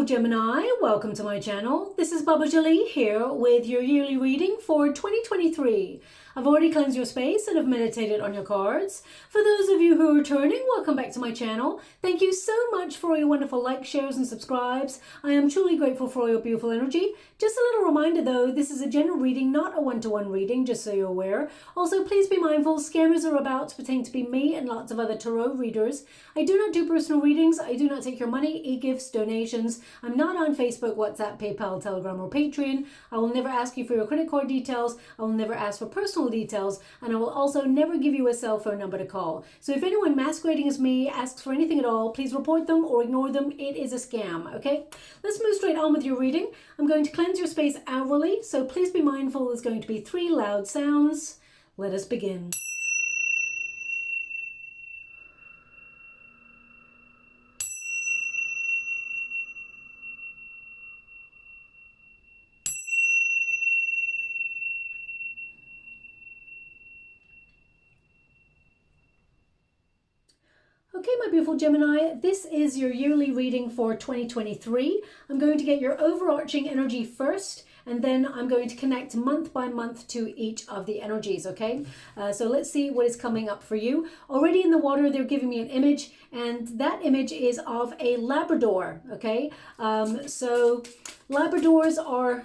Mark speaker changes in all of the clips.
Speaker 1: beautiful Gemini, welcome to my channel. This is Baba Jolie here with your yearly reading for 2023. I've already cleansed your space and have meditated on your cards. For those of you who are returning, welcome back to my channel. Thank you so much for all your wonderful likes, shares and subscribes. I am truly grateful for all your beautiful energy. Just a little reminder though, this is a general reading, not a one-to-one reading, just so you're aware. Also, please be mindful, scammers are about to pretend to be me and lots of other tarot readers. I do not do personal readings. I do not take your money, e-gifts, donations. I'm not on Facebook, WhatsApp, PayPal, Telegram or Patreon. I will never ask you for your credit card details. I will never ask for personal details, and I will also never give you a cell phone number to call. So if anyone masquerading as me asks for anything at all, please report them or ignore them. It is a scam, okay? Let's move straight on with your reading. I'm going to cleanse your space hourly, so please be mindful there's going to be 3 loud sounds. Let us begin. Okay, my beautiful Gemini, this is your yearly reading for 2023. I'm going to get your overarching energy first, and then I'm going to connect month by month to each of the energies, okay? So let's see what is coming up for you. Already in the water, they're giving me an image, and that image is of a Labrador, okay? So Labradors are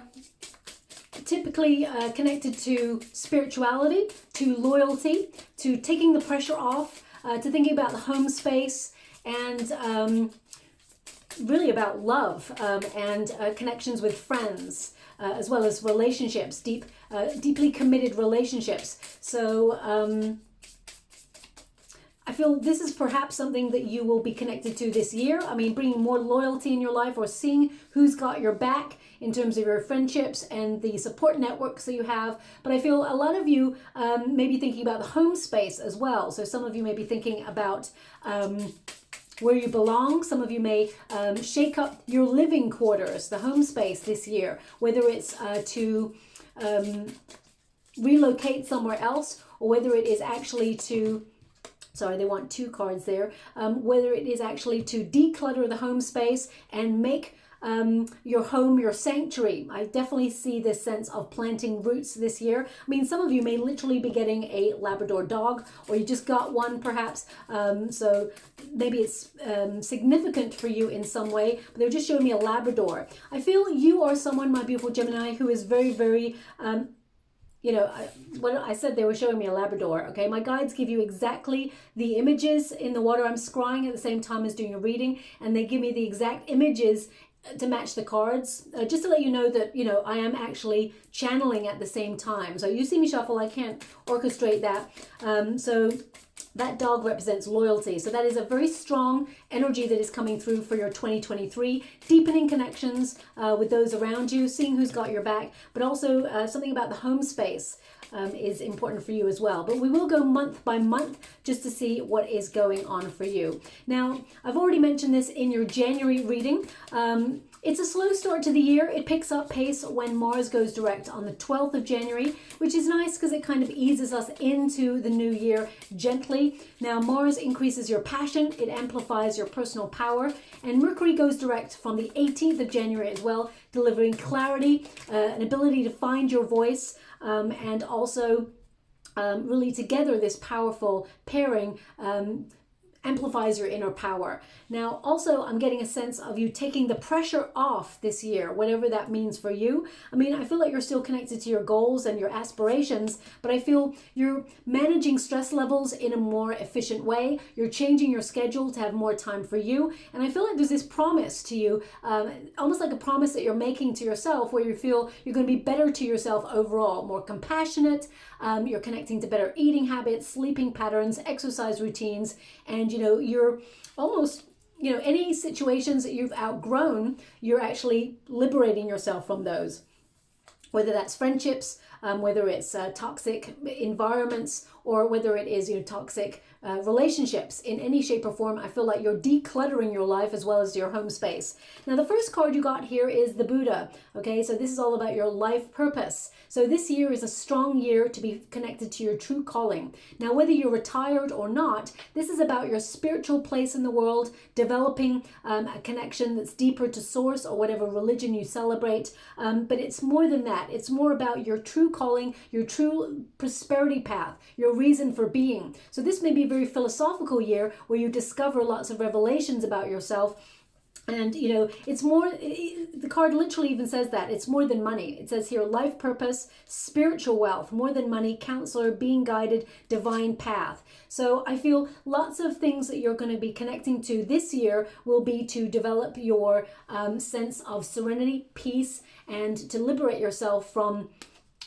Speaker 1: typically connected to spirituality, to loyalty, to taking the pressure off, to thinking about the home space, and really about love and connections with friends, as well as relationships, deeply committed relationships. So I feel this is perhaps something that you will be connected to this year. I mean, bringing more loyalty in your life, or seeing who's got your back in terms of your friendships and the support networks that you have. But I feel a lot of you may be thinking about the home space as well. So some of you may be thinking about where you belong. Some of you may shake up your living quarters, the home space this year, whether it's to relocate somewhere else, or whether it is actually to, sorry, they want 2 cards there, whether it is actually to declutter the home space and make your home your sanctuary. I definitely see this sense of planting roots this year. I mean, some of you may literally be getting a Labrador dog, or you just got one perhaps, so maybe it's significant for you in some way, but they're just showing me a Labrador. I feel you are someone, my beautiful Gemini, who is very, very you know, when I said they were showing me a Labrador, okay, my guides give you exactly the images in the water. I'm scrying at the same time as doing a reading, and they give me the exact images to match the cards, just to let you know that, you know, I am actually channeling at the same time. So you see me shuffle, I can't orchestrate that. So that dog represents loyalty. So that is a very strong energy that is coming through for your 2023, deepening connections with those around you, seeing who's got your back, but also something about the home space is important for you as well. But we will go month by month just to see what is going on for you. Now, I've already mentioned this in your January reading. It's a slow start to the year. It picks up pace when Mars goes direct on the 12th of January, which is nice because it kind of eases us into the new year gently. Now, Mars increases your passion, it amplifies your personal power, and Mercury goes direct from the 18th of January as well, delivering clarity, an ability to find your voice, and also really together this powerful pairing amplifies your inner power. Now, also, I'm getting a sense of you taking the pressure off this year, whatever that means for you. I mean, I feel like you're still connected to your goals and your aspirations, but I feel you're managing stress levels in a more efficient way. You're changing your schedule to have more time for you. And I feel like there's this promise to you, almost like a promise that you're making to yourself, where you feel you're going to be better to yourself overall, more compassionate. You're connecting to better eating habits, sleeping patterns, exercise routines, and you know, you're almost, you know, any situations that you've outgrown, you're actually liberating yourself from those. Whether that's friendships, whether it's toxic environments, or whether it is, you know, toxic relationships in any shape or form. I feel like you're decluttering your life as well as your home space. Now, the first card you got here is the Buddha. Okay, so this is all about your life purpose. So this year is a strong year to be connected to your true calling. Now, whether you're retired or not, this is about your spiritual place in the world, developing a connection that's deeper to source or whatever religion you celebrate. But it's more than that. It's more about your true calling, your true prosperity path, your reason for being. So this may be a very philosophical year where you discover lots of revelations about yourself. And, you know, it's more, the card literally even says that. It's more than money. It says here, life purpose, spiritual wealth, more than money, counselor, being guided, divine path. So I feel lots of things that you're going to be connecting to this year will be to develop your sense of serenity, peace, and to liberate yourself from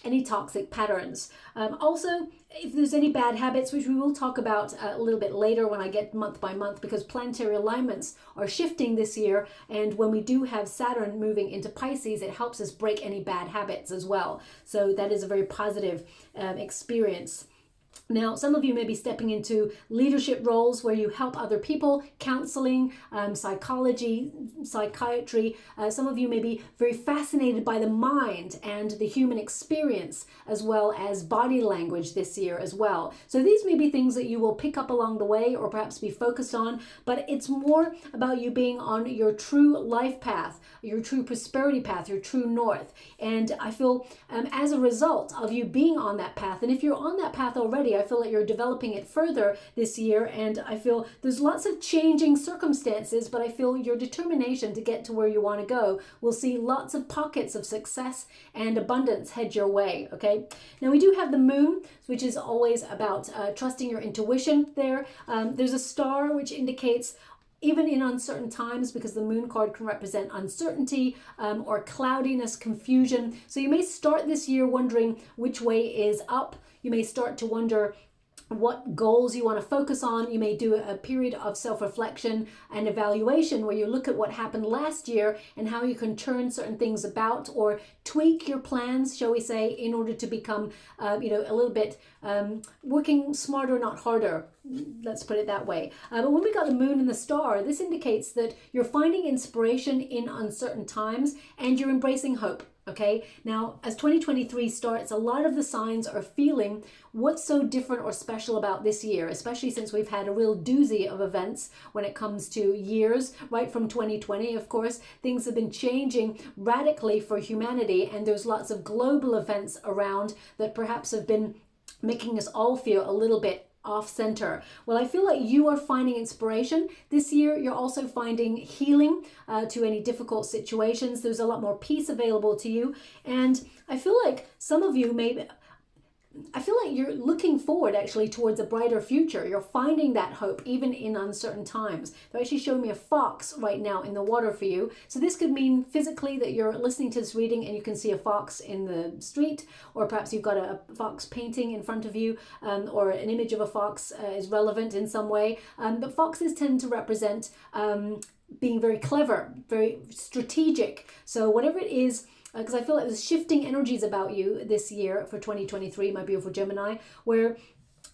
Speaker 1: any toxic patterns. Also, if there's any bad habits, which we will talk about a little bit later when I get month by month, because planetary alignments are shifting this year, and when we do have Saturn moving into Pisces, it helps us break any bad habits as well. So that is a very positive experience. Now, some of you may be stepping into leadership roles where you help other people, counseling, psychology, psychiatry. Some of you may be very fascinated by the mind and the human experience, as well as body language this year as well. So these may be things that you will pick up along the way or perhaps be focused on, but it's more about you being on your true life path, your true prosperity path, your true north. And I feel as a result of you being on that path, and if you're on that path already, I feel like you're developing it further this year, and I feel there's lots of changing circumstances, but I feel your determination to get to where you want to go will see lots of pockets of success and abundance head your way. Okay, now we do have the moon, which is always about trusting your intuition there. There's a star which indicates even in uncertain times, because the moon card can represent uncertainty or cloudiness, confusion. So you may start this year wondering which way is up. You may start to wonder what goals you want to focus on. You may do a period of self-reflection and evaluation where you look at what happened last year and how you can turn certain things about or tweak your plans, shall we say, in order to become, a little bit working smarter, not harder. Let's put it that way. But when we got the moon and the star, this indicates that you're finding inspiration in uncertain times and you're embracing hope. Okay, now as 2023 starts, a lot of the signs are feeling what's so different or special about this year, especially since we've had a real doozy of events when it comes to years, right from 2020, of course. Things have been changing radically for humanity, and there's lots of global events around that perhaps have been making us all feel a little bit off center. Well, I feel like you are finding inspiration this year. You're also finding healing to any difficult situations. There's a lot more peace available to you. And I feel like some of you I feel like you're looking forward actually towards a brighter future. You're finding that hope even in uncertain times. They're actually showing me a fox right now in the water for you. So this could mean physically that you're listening to this reading and you can see a fox in the street, or perhaps you've got a fox painting in front of you, or an image of a fox is relevant in some way. But foxes tend to represent being very clever, very strategic. So whatever it is, because I feel like there's shifting energies about you this year for 2023, my beautiful Gemini, where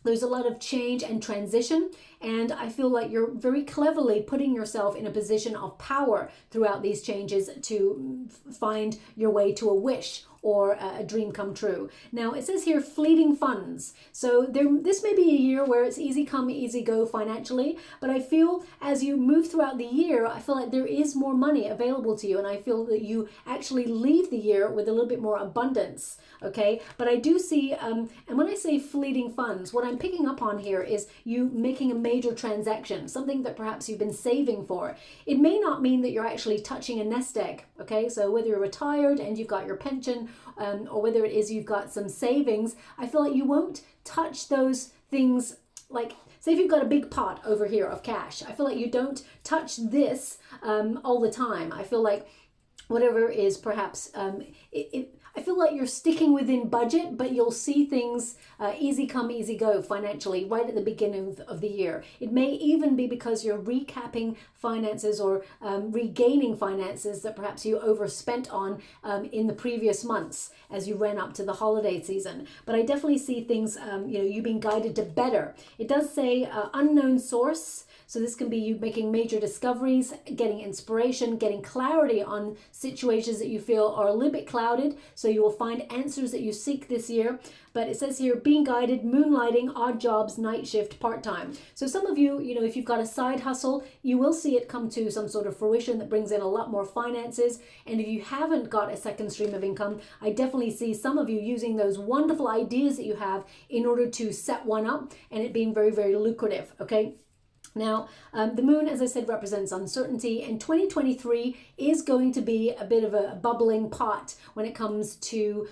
Speaker 1: there's a lot of change and transition, and I feel like you're very cleverly putting yourself in a position of power throughout these changes to find your way to a wish or a dream come true. Now it says here fleeting funds. So this may be a year where it's easy come, easy go financially, but I feel as you move throughout the year, I feel like there is more money available to you, and I feel that you actually leave the year with a little bit more abundance. Okay, but I do see, and when I say fleeting funds, what I'm picking up on here is you making a major transaction, something that perhaps you've been saving for. It may not mean that you're actually touching a nest egg. Okay, so whether you're retired and you've got your pension, or whether it is you've got some savings, I feel like you won't touch those things. Like, say if you've got a big pot over here of cash, I feel like you don't touch this all the time. I feel like whatever is perhaps, I feel feel like you're sticking within budget, but you'll see things easy come, easy go financially right at the beginning of the year. It may even be because you're recapping finances or regaining finances that perhaps you overspent on in the previous months as you ran up to the holiday season. But I definitely see things, you being guided to better. It does say unknown source. So this can be you making major discoveries, getting inspiration, getting clarity on situations that you feel are a little bit clouded. So you will find answers that you seek this year. But it says here, being guided, moonlighting, odd jobs, night shift, part-time. So some of you, if you've got a side hustle, you will see it come to some sort of fruition that brings in a lot more finances. And if you haven't got a second stream of income, I definitely see some of you using those wonderful ideas that you have in order to set one up and it being very, very lucrative, okay? Now, the moon, as I said, represents uncertainty, and 2023 is going to be a bit of a bubbling pot when it comes to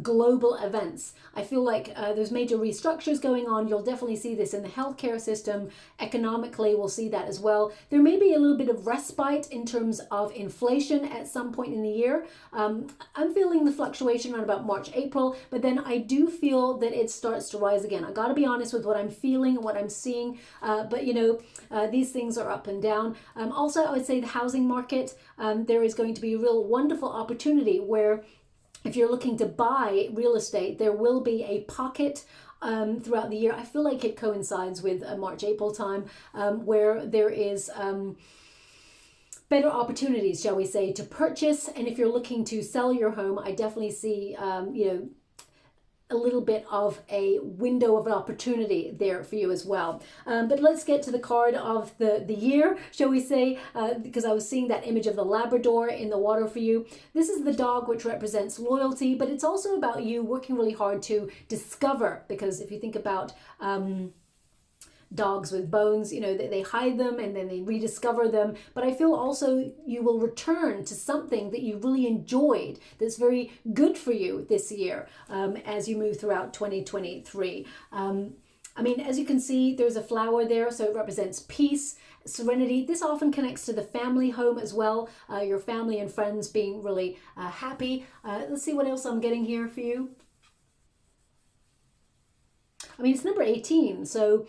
Speaker 1: global events. I feel like there's major restructures going on. You'll definitely see this in the healthcare system. Economically, we'll see that as well. There may be a little bit of respite in terms of inflation at some point in the year. I'm feeling the fluctuation around about March, April, but then I do feel that it starts to rise again. I got to be honest with what I'm feeling and what I'm seeing, but these things are up and down. Also, I would say the housing market, there is going to be a real wonderful opportunity where if you're looking to buy real estate, there will be a pocket throughout the year. I feel like it coincides with March, April time where there is better opportunities, shall we say, to purchase. And if you're looking to sell your home, I definitely see, a little bit of a window of opportunity there for you as well. But let's get to the card of the year, shall we say, because I was seeing that image of the Labrador in the water for you. This is the dog, which represents loyalty, but it's also about you working really hard to discover, because if you think about dogs with bones, they hide them and then they rediscover them. But I feel also you will return to something that you really enjoyed that's very good for you this year as you move throughout 2023. As you can see, there's a flower there, so it represents peace, serenity. This often connects to the family home as well, your family and friends being really happy. Let's see what else I'm getting here for you. It's number 18, so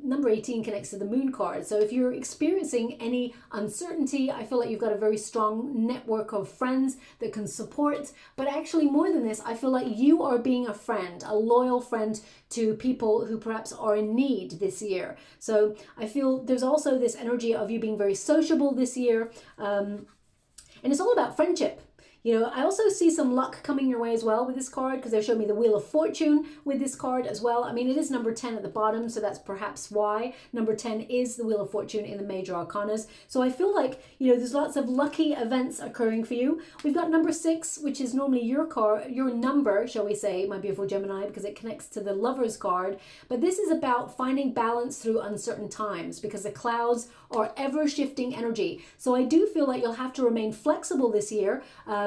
Speaker 1: number 18 connects to the moon card. So if you're experiencing any uncertainty, I feel like you've got a very strong network of friends that can support. But actually, more than this, I feel like you are being a friend, a loyal friend to people who perhaps are in need this year. So I feel there's also this energy of you being very sociable this year. And it's all about friendship. I also see some luck coming your way as well with this card, because they show me the Wheel of Fortune with this card as well. It is number 10 at the bottom, so that's perhaps why. Number 10 is the Wheel of Fortune in the major arcanas. So I feel like, there's lots of lucky events occurring for you. We've got number 6, which is normally your card, your number, shall we say, my beautiful Gemini, because it connects to the Lover's card. But this is about finding balance through uncertain times, because the clouds are ever-shifting energy. So I do feel like you'll have to remain flexible this year,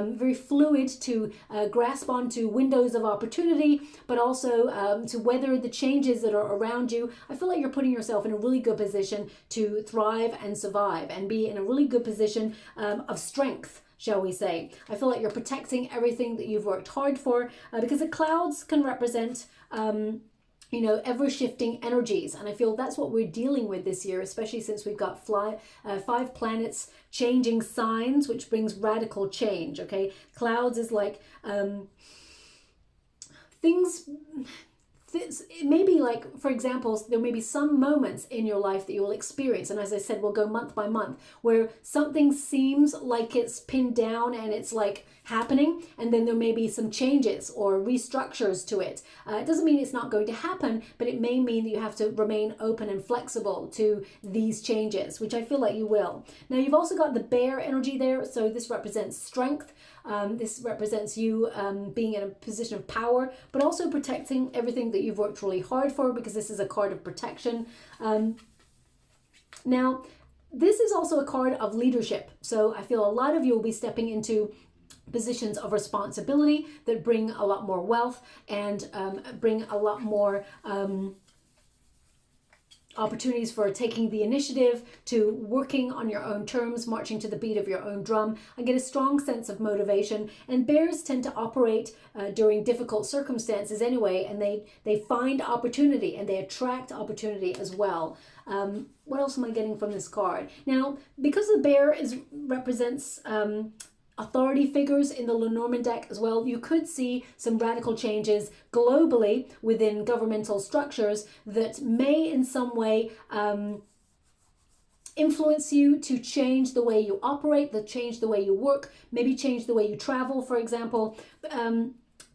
Speaker 1: very fluid to grasp onto windows of opportunity, but also to weather the changes that are around you. I feel like you're putting yourself in a really good position to thrive and survive and be in a really good position of strength, shall we say. I feel like you're protecting everything that you've worked hard for, because the clouds can represent ever-shifting energies. And I feel that's what we're dealing with this year, especially since we've got 5 planets changing signs, which brings radical change, okay? Clouds is like things... It may be like, for example, there may be some moments in your life that you will experience, and as I said, we'll go month by month, where something seems like it's pinned down and it's like happening, and then there may be some changes or restructures to it. It doesn't mean it's not going to happen, but it may mean that you have to remain open and flexible to these changes, which I feel like you will. Now, you've also got the bear energy there, so this represents strength. This represents you being in a position of power, but also protecting everything that you've worked really hard for, because this is a card of protection. Now, this is also a card of leadership. So I feel a lot of you will be stepping into positions of responsibility that bring a lot more wealth and bring a lot more opportunities for taking the initiative, to working on your own terms, marching to the beat of your own drum. I get a strong sense of motivation, and bears tend to operate during difficult circumstances anyway, and they find opportunity and they attract opportunity as well. What else am I getting from this card? Now, because the bear represents authority figures in the Lenormand deck as well, you could see some radical changes globally within governmental structures that may in some way influence you to change the way you operate, change the way you work, maybe change the way you travel, for example.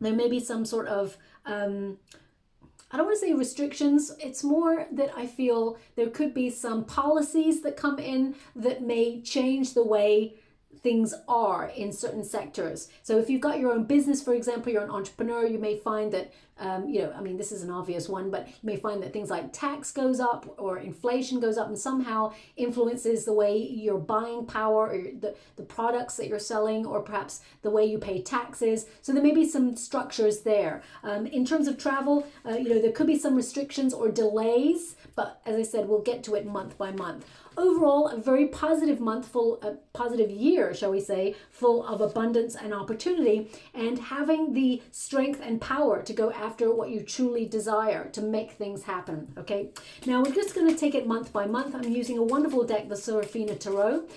Speaker 1: There may be some sort of I don't want to say restrictions, it's more that I feel there could be some policies that come in that may change the way things are in certain sectors. So if you've got your own business, for example, you're an entrepreneur, you may find that, this is an obvious one, but you may find that things like tax goes up or inflation goes up and somehow influences the way you're buying power or the products that you're selling, or perhaps the way you pay taxes. So there may be some structures there. In terms of travel, there could be some restrictions or delays, but as I said, we'll get to it month by month. Overall, a very positive month, a positive year, shall we say, full of abundance and opportunity, and having the strength and power to go after what you truly desire to make things happen. Okay, now we're just going to take it month by month. I'm using a wonderful deck, the SARAFINA Tarot.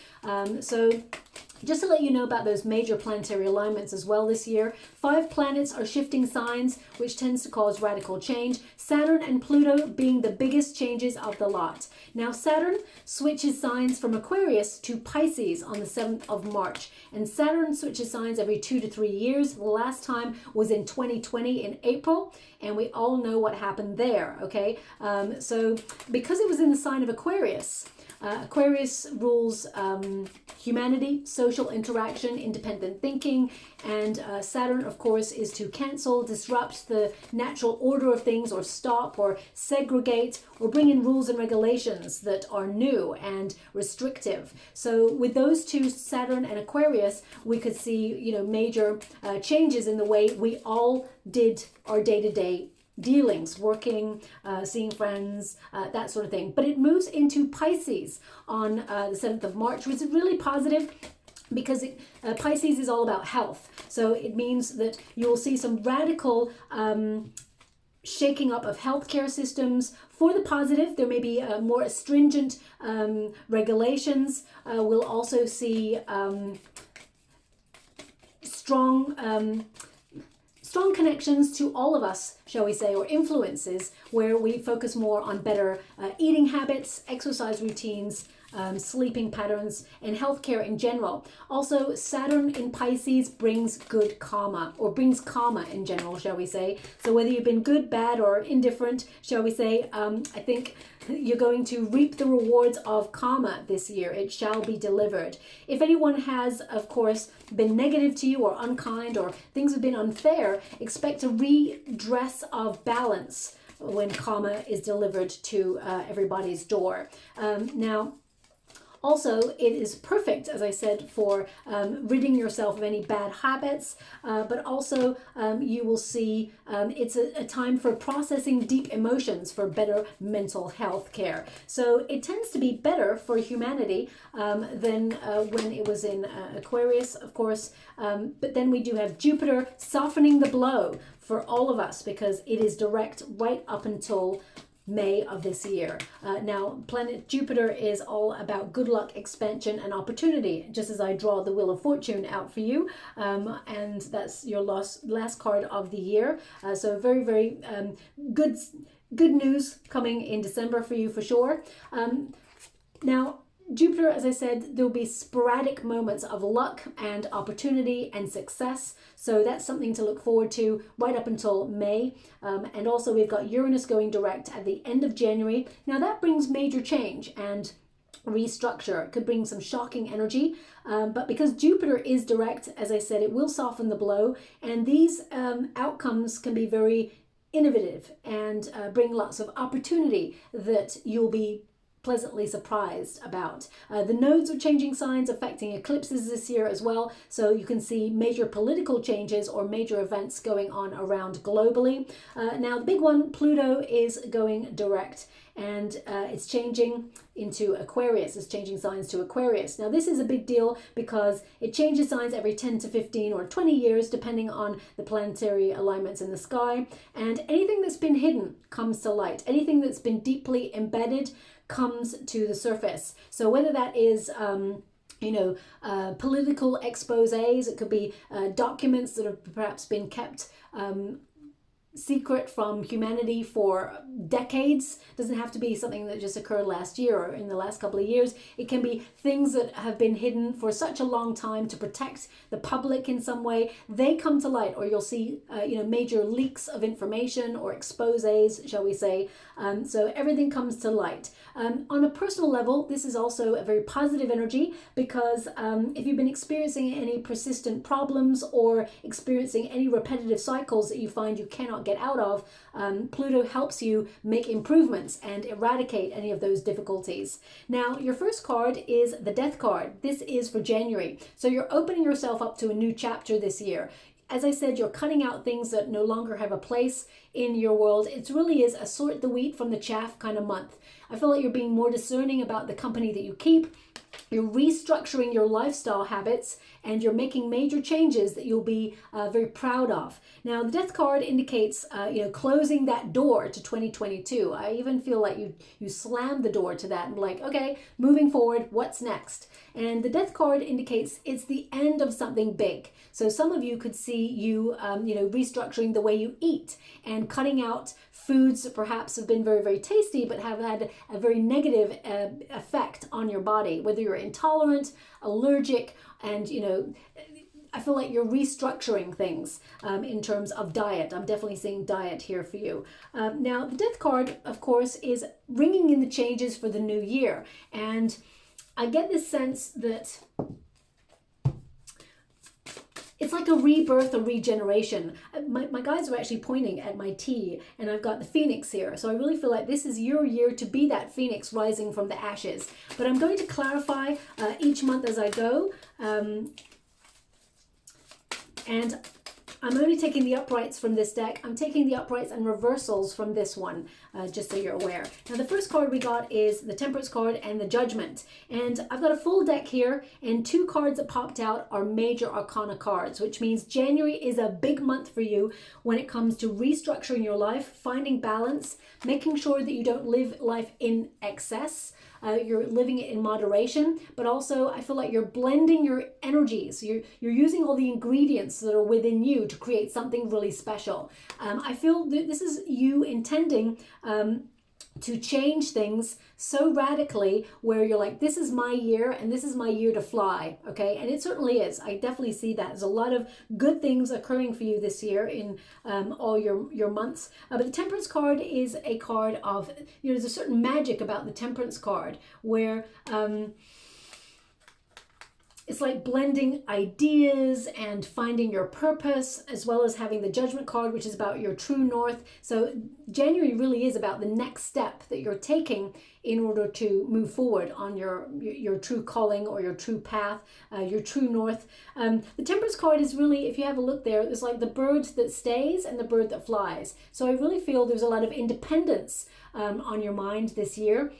Speaker 1: Just to let you know about those major planetary alignments as well this year, 5 planets are shifting signs, which tends to cause radical change. Saturn and Pluto being the biggest changes of the lot. Now, Saturn switches signs from Aquarius to Pisces on the 7th of March. And Saturn switches signs every 2 to 3 years. The last time was in 2020 in April, and we all know what happened there, okay? So because it was in the sign of Aquarius, Aquarius rules humanity, social interaction, independent thinking, and Saturn, of course, is to cancel, disrupt the natural order of things, or stop, or segregate, or bring in rules and regulations that are new and restrictive. So with those two, Saturn and Aquarius, we could see, major changes in the way we all did our day-to-day dealings, working, seeing friends, that sort of thing. But it moves into Pisces on the 7th of March, which is really positive because Pisces is all about health. So it means that you'll see some radical shaking up of healthcare systems. For the positive, there may be more stringent regulations. We'll also see strong connections to all of us, shall we say, or influences where we focus more on better eating habits, exercise routines, sleeping patterns, and healthcare in general. Also, Saturn in Pisces brings good karma, or brings karma in general, shall we say. So whether you've been good, bad, or indifferent, shall we say, I think you're going to reap the rewards of karma this year. It shall be delivered. If anyone has, of course, been negative to you or unkind, or things have been unfair, expect a redress of balance when karma is delivered to everybody's door. Now, also, it is perfect, as I said, for ridding yourself of any bad habits, but also you will see it's a time for processing deep emotions for better mental health care. So it tends to be better for humanity than when it was in Aquarius, of course. But then we do have Jupiter softening the blow for all of us because it is direct right up until May of this year. Now, planet Jupiter is all about good luck, expansion, and opportunity, just as I draw the Wheel of Fortune out for you. And that's your last card of the year. So very, very good news coming in December for you for sure. Now, Jupiter, as I said, there'll be sporadic moments of luck and opportunity and success. So that's something to look forward to right up until May. And also we've got Uranus going direct at the end of January. Now that brings major change and restructure. It could bring some shocking energy. But because Jupiter is direct, as I said, it will soften the blow. And these outcomes can be very innovative and bring lots of opportunity that you'll be pleasantly surprised about. The nodes are changing signs, affecting eclipses this year as well. So you can see major political changes or major events going on around globally. Now, the big one, Pluto is going direct, and it's changing into Aquarius. It's changing signs to Aquarius. Now, this is a big deal because it changes signs every 10 to 15 or 20 years, depending on the planetary alignments in the sky. And anything that's been hidden comes to light. Anything that's been deeply embedded comes to the surface. So whether that is political exposés, it could be documents that have perhaps been kept secret from humanity for decades. Doesn't have to be something that just occurred last year or in the last couple of years. It can be things that have been hidden for such a long time to protect the public in some way. They come to light, or you'll see major leaks of information or exposés, shall we say. So everything comes to light. On a personal level, this is also a very positive energy because if you've been experiencing any persistent problems or experiencing any repetitive cycles that you find you cannot get out of, Pluto helps you make improvements and eradicate any of those difficulties. Now, your first card is the Death card. This is for January. So you're opening yourself up to a new chapter this year. As I said, you're cutting out things that no longer have a place in your world. It really is a sort the wheat from the chaff kind of month. I feel like you're being more discerning about the company that you keep. You're restructuring your lifestyle habits, and you're making major changes that you'll be very proud of. Now, the Death card indicates, closing that door to 2022. I even feel like you slammed the door to that and like, okay, moving forward, what's next? And the Death card indicates it's the end of something big. So some of you could see you, restructuring the way you eat and cutting out foods that perhaps have been very, very tasty, but have had a very negative effect on your body, whether you're intolerant, allergic, and, I feel like you're restructuring things in terms of diet. I'm definitely seeing diet here for you. Now, the Death card, of course, is bringing in the changes for the new year. And I get this sense that it's like a rebirth, a regeneration. My guys are actually pointing at my tea, and I've got the phoenix here. So I really feel like this is your year to be that phoenix rising from the ashes. But I'm going to clarify each month as I go. And I'm only taking the uprights from this deck. I'm taking the uprights and reversals from this one, just so you're aware. Now, the first card we got is the Temperance card and the Judgment. And I've got a full deck here, and 2 cards that popped out are major arcana cards, which means January is a big month for you when it comes to restructuring your life, finding balance, making sure that you don't live life in excess. You're living it in moderation, but also I feel like you're blending your energies. You're using all the ingredients that are within you to create something really special. I feel that this is you intending to change things so radically where you're like, this is my year and this is my year to fly, okay? And it certainly is. I definitely see that. There's a lot of good things occurring for you this year in all your months. But the Temperance card is a card of, there's a certain magic about the Temperance card where it's like blending ideas and finding your purpose, as well as having the Judgment card, which is about your true north. So January really is about the next step that you're taking in order to move forward on your true calling or your true path, your true north. The Temperance card is really, if you have a look there, it's like the bird that stays and the bird that flies. So I really feel there's a lot of independence on your mind this year.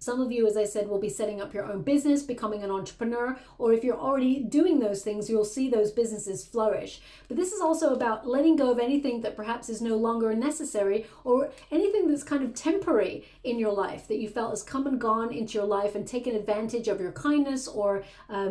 Speaker 1: Some of you, as I said, will be setting up your own business, becoming an entrepreneur, or if you're already doing those things, you'll see those businesses flourish. But this is also about letting go of anything that perhaps is no longer necessary, or anything that's kind of temporary in your life that you felt has come and gone into your life and taken advantage of your kindness or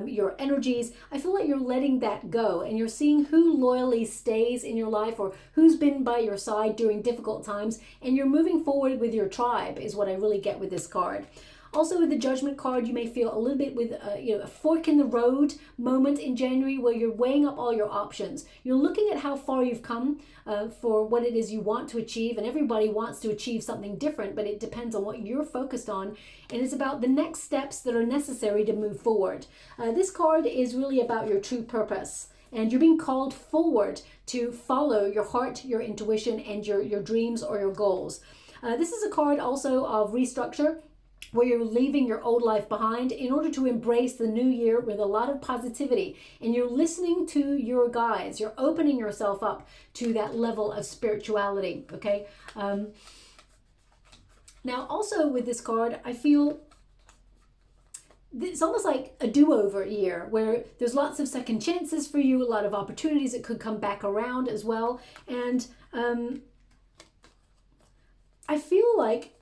Speaker 1: your energies. I feel like you're letting that go, and you're seeing who loyally stays in your life or who's been by your side during difficult times, and you're moving forward with your tribe is what I really get with this card. Also, with the Judgment card, you may feel a little bit with a fork in the road moment in January where you're weighing up all your options. You're looking at how far you've come for what it is you want to achieve, and everybody wants to achieve something different, but it depends on what you're focused on, and it's about the next steps that are necessary to move forward. This card is really about your true purpose, and you're being called forward to follow your heart, your intuition, and your dreams or your goals. This is a card also of restructure. where you're leaving your old life behind in order to embrace the new year with a lot of positivity. And you're listening to your guides. You're opening yourself up to that level of spirituality, okay? Now, also with this card, I feel it's almost like a do-over year where there's lots of second chances for you, a lot of opportunities that could come back around as well. And I feel like,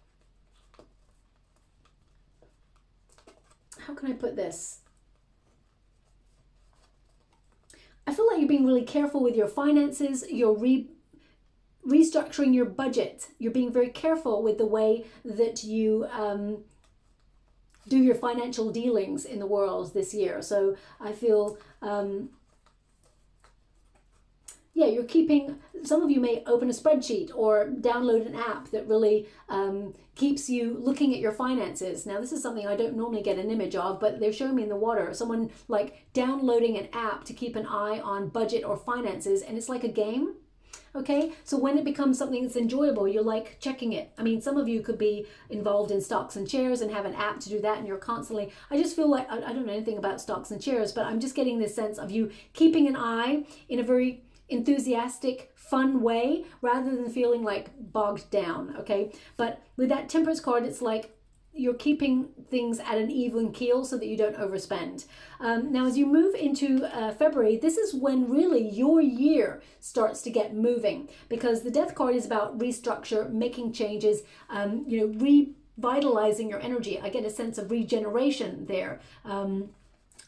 Speaker 1: how can I put this? I feel like you're being really careful with your finances. You're restructuring your budget. You're being very careful with the way that you do your financial dealings in the world this year. So I feel, yeah, you're keeping, some of you may open a spreadsheet or download an app that really keeps you looking at your finances. Now, this is something I don't normally get an image of, but they're showing me in the water. Someone like downloading an app to keep an eye on budget or finances, and it's like a game. Okay, so when it becomes something that's enjoyable, you're like checking it. I mean, some of you could be involved in stocks and shares and have an app to do that, and you're constantly, I just feel like, I don't know anything about stocks and shares, but I'm just getting this sense of you keeping an eye in a very enthusiastic, fun way, rather than feeling like bogged down, okay? But with that Temperance card, it's like you're keeping things at an even keel so that you don't overspend. Now, as you move into February, this is when really your year starts to get moving, because the Death card is about restructure, making changes, revitalizing your energy. I get a sense of regeneration there.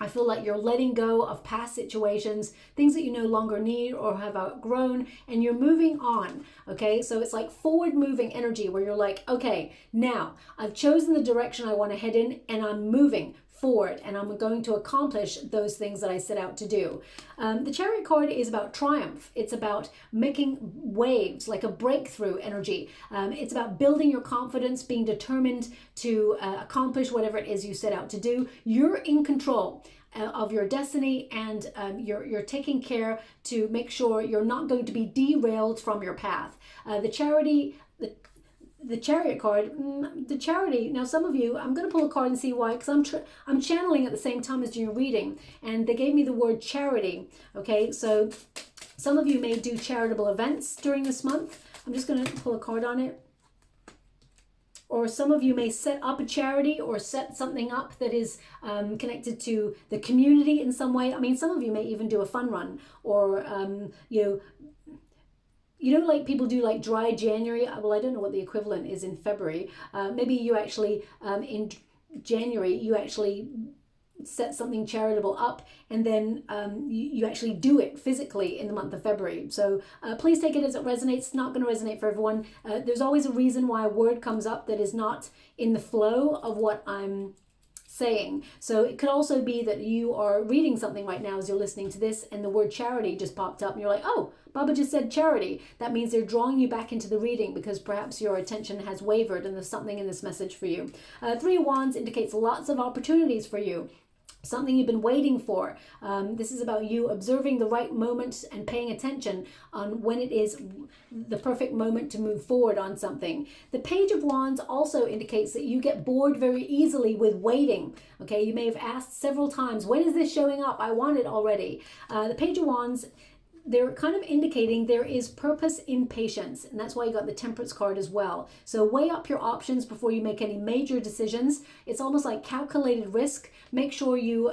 Speaker 1: I feel like you're letting go of past situations, things that you no longer need or have outgrown, and you're moving on, okay? So it's like forward moving energy where you're like, okay, now I've chosen the direction I want to head in and I'm moving forward and I'm going to accomplish those things that I set out to do. The Chariot card is about triumph. It's about making waves, like a breakthrough energy. It's about building your confidence, being determined to accomplish whatever it is you set out to do. You're in control of your destiny, and you're taking care to make sure you're not going to be derailed from your path. The Chariot card, the Charity, now some of you, I'm going to pull a card and see why, because I'm channeling at the same time as doing a reading, and they gave me the word charity, okay? So some of you may do charitable events during this month. I'm just going to pull a card on it. Or some of you may set up a charity or set something up that is connected to the community in some way. I mean, some of you may even do a fun run, or, like people do like dry January. Well, I don't know what the equivalent is in February. Maybe you actually, in January, you actually set something charitable up, and then you actually do it physically in the month of February. So please take it as it resonates. It's not going to resonate for everyone. There's always a reason why a word comes up that is not in the flow of what I'm saying. So it could also be that you are reading something right now as you're listening to this, and the word charity just popped up, and you're like, oh, Baba just said charity. That means they're drawing you back into the reading because perhaps your attention has wavered and there's something in this message for you. Three of Wands indicates lots of opportunities for you. Something you've been waiting for. This is about you observing the right moment and paying attention on when it is the perfect moment to move forward on something. The Page of Wands also indicates that you get bored very easily with waiting. Okay, you may have asked several times, when is this showing up? I want it already. The Page of Wands, they're kind of indicating there is purpose in patience, and that's why you got the Temperance card as well. So weigh up your options before you make any major decisions. It's almost like calculated risk. Make sure you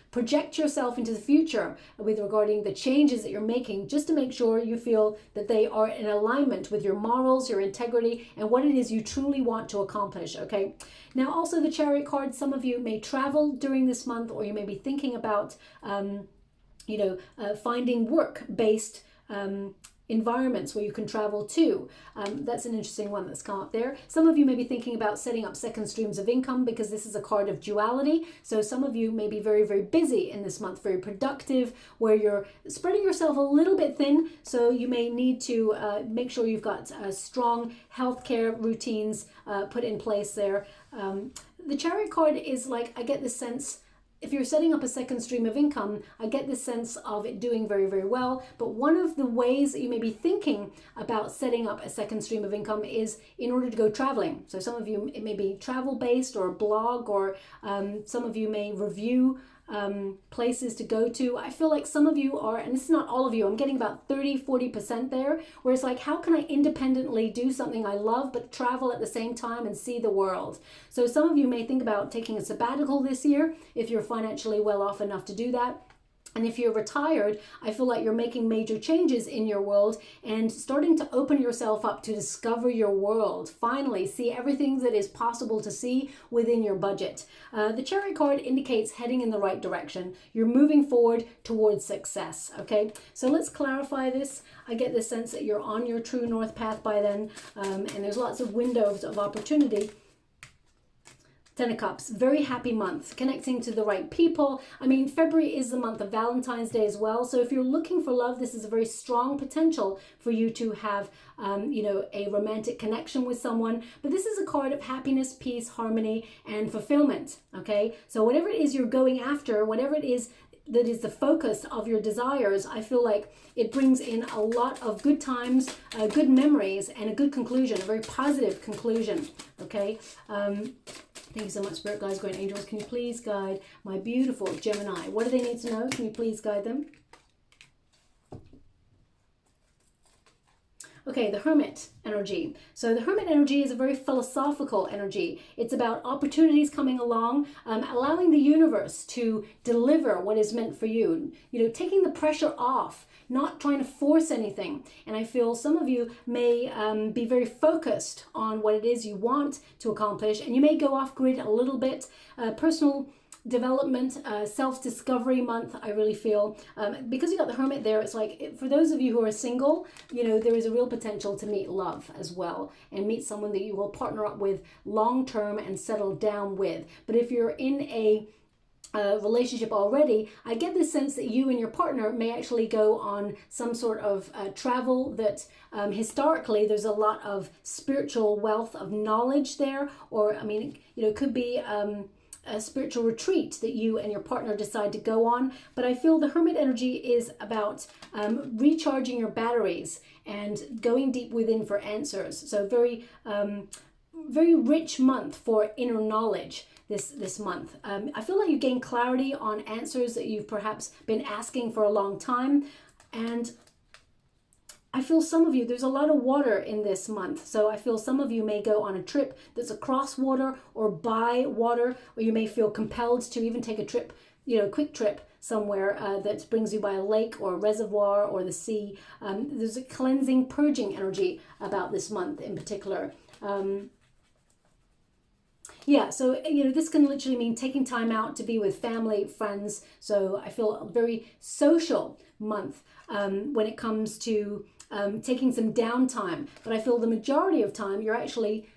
Speaker 1: project yourself into the future with regarding the changes that you're making, just to make sure you feel that they are in alignment with your morals, your integrity, and what it is you truly want to accomplish. Okay, now also the Chariot card, some of you may travel during this month, or you may be thinking about finding work-based environments where you can travel to. That's an interesting one that's come up there. Some of you may be thinking about setting up second streams of income, because this is a card of duality. So some of you may be very, very busy in this month, very productive, where you're spreading yourself a little bit thin. So you may need to make sure you've got strong healthcare routines put in place there. The Chariot card is like, I get this sense, if you're setting up a second stream of income, I get this sense of it doing very, very well. But one of the ways that you may be thinking about setting up a second stream of income is in order to go traveling. So some of you, it may be travel based or a blog, or some of you may review places to go to. I feel like some of you are, and this is not all of you, I'm getting about 30-40% there, where it's like, how can I independently do something I love but travel at the same time and see the world? So some of you may think about taking a sabbatical this year if you're financially well off enough to do that. And if you're retired, I feel like you're making major changes in your world and starting to open yourself up to discover your world. Finally, see everything that is possible to see within your budget. The Chariot card indicates heading in the right direction. You're moving forward towards success, okay? So let's clarify this. I get the sense that you're on your true north path by then, and there's lots of windows of opportunity. Ten of Cups, very happy month, connecting to the right people. I mean, February is the month of Valentine's Day as well. So if you're looking for love, this is a very strong potential for you to have, a romantic connection with someone. But this is a card of happiness, peace, harmony, and fulfillment, okay? So whatever it is you're going after, whatever it is that is the focus of your desires, I feel like it brings in a lot of good times, good memories, and a good conclusion, a very positive conclusion, okay? Thank you so much, Spirit Guides, Great Angels. Can you please guide my beautiful Gemini? What do they need to know? Can you please guide them? Okay, the Hermit energy. So the Hermit energy is a very philosophical energy. It's about opportunities coming along, allowing the universe to deliver what is meant for you. You know, taking the pressure off, not trying to force anything. And I feel some of you may be very focused on what it is you want to accomplish, and you may go off grid a little bit. Personal development, self-discovery month, I really feel. Because you got the Hermit there, it's like, for those of you who are single, you know, there is a real potential to meet love as well, and meet someone that you will partner up with long-term and settle down with. But if you're in a relationship already, I get the sense that you and your partner may actually go on some sort of travel that historically there's a lot of spiritual wealth of knowledge there, or I mean, you know, it could be a spiritual retreat that you and your partner decide to go on. But I feel the Hermit energy is about recharging your batteries and going deep within for answers. So very rich month for inner knowledge this month. I feel like you gain clarity on answers that you've perhaps been asking for a long time. And I feel some of you, there's a lot of water in this month. So I feel some of you may go on a trip that's across water or by water, or you may feel compelled to even take a trip, you know, quick trip somewhere that brings you by a lake or a reservoir or the sea. There's a cleansing, purging energy about this month in particular. Yeah, so, you know, this can literally mean taking time out to be with family, friends. So I feel a very social month when it comes to taking some downtime. But I feel the majority of time you're actually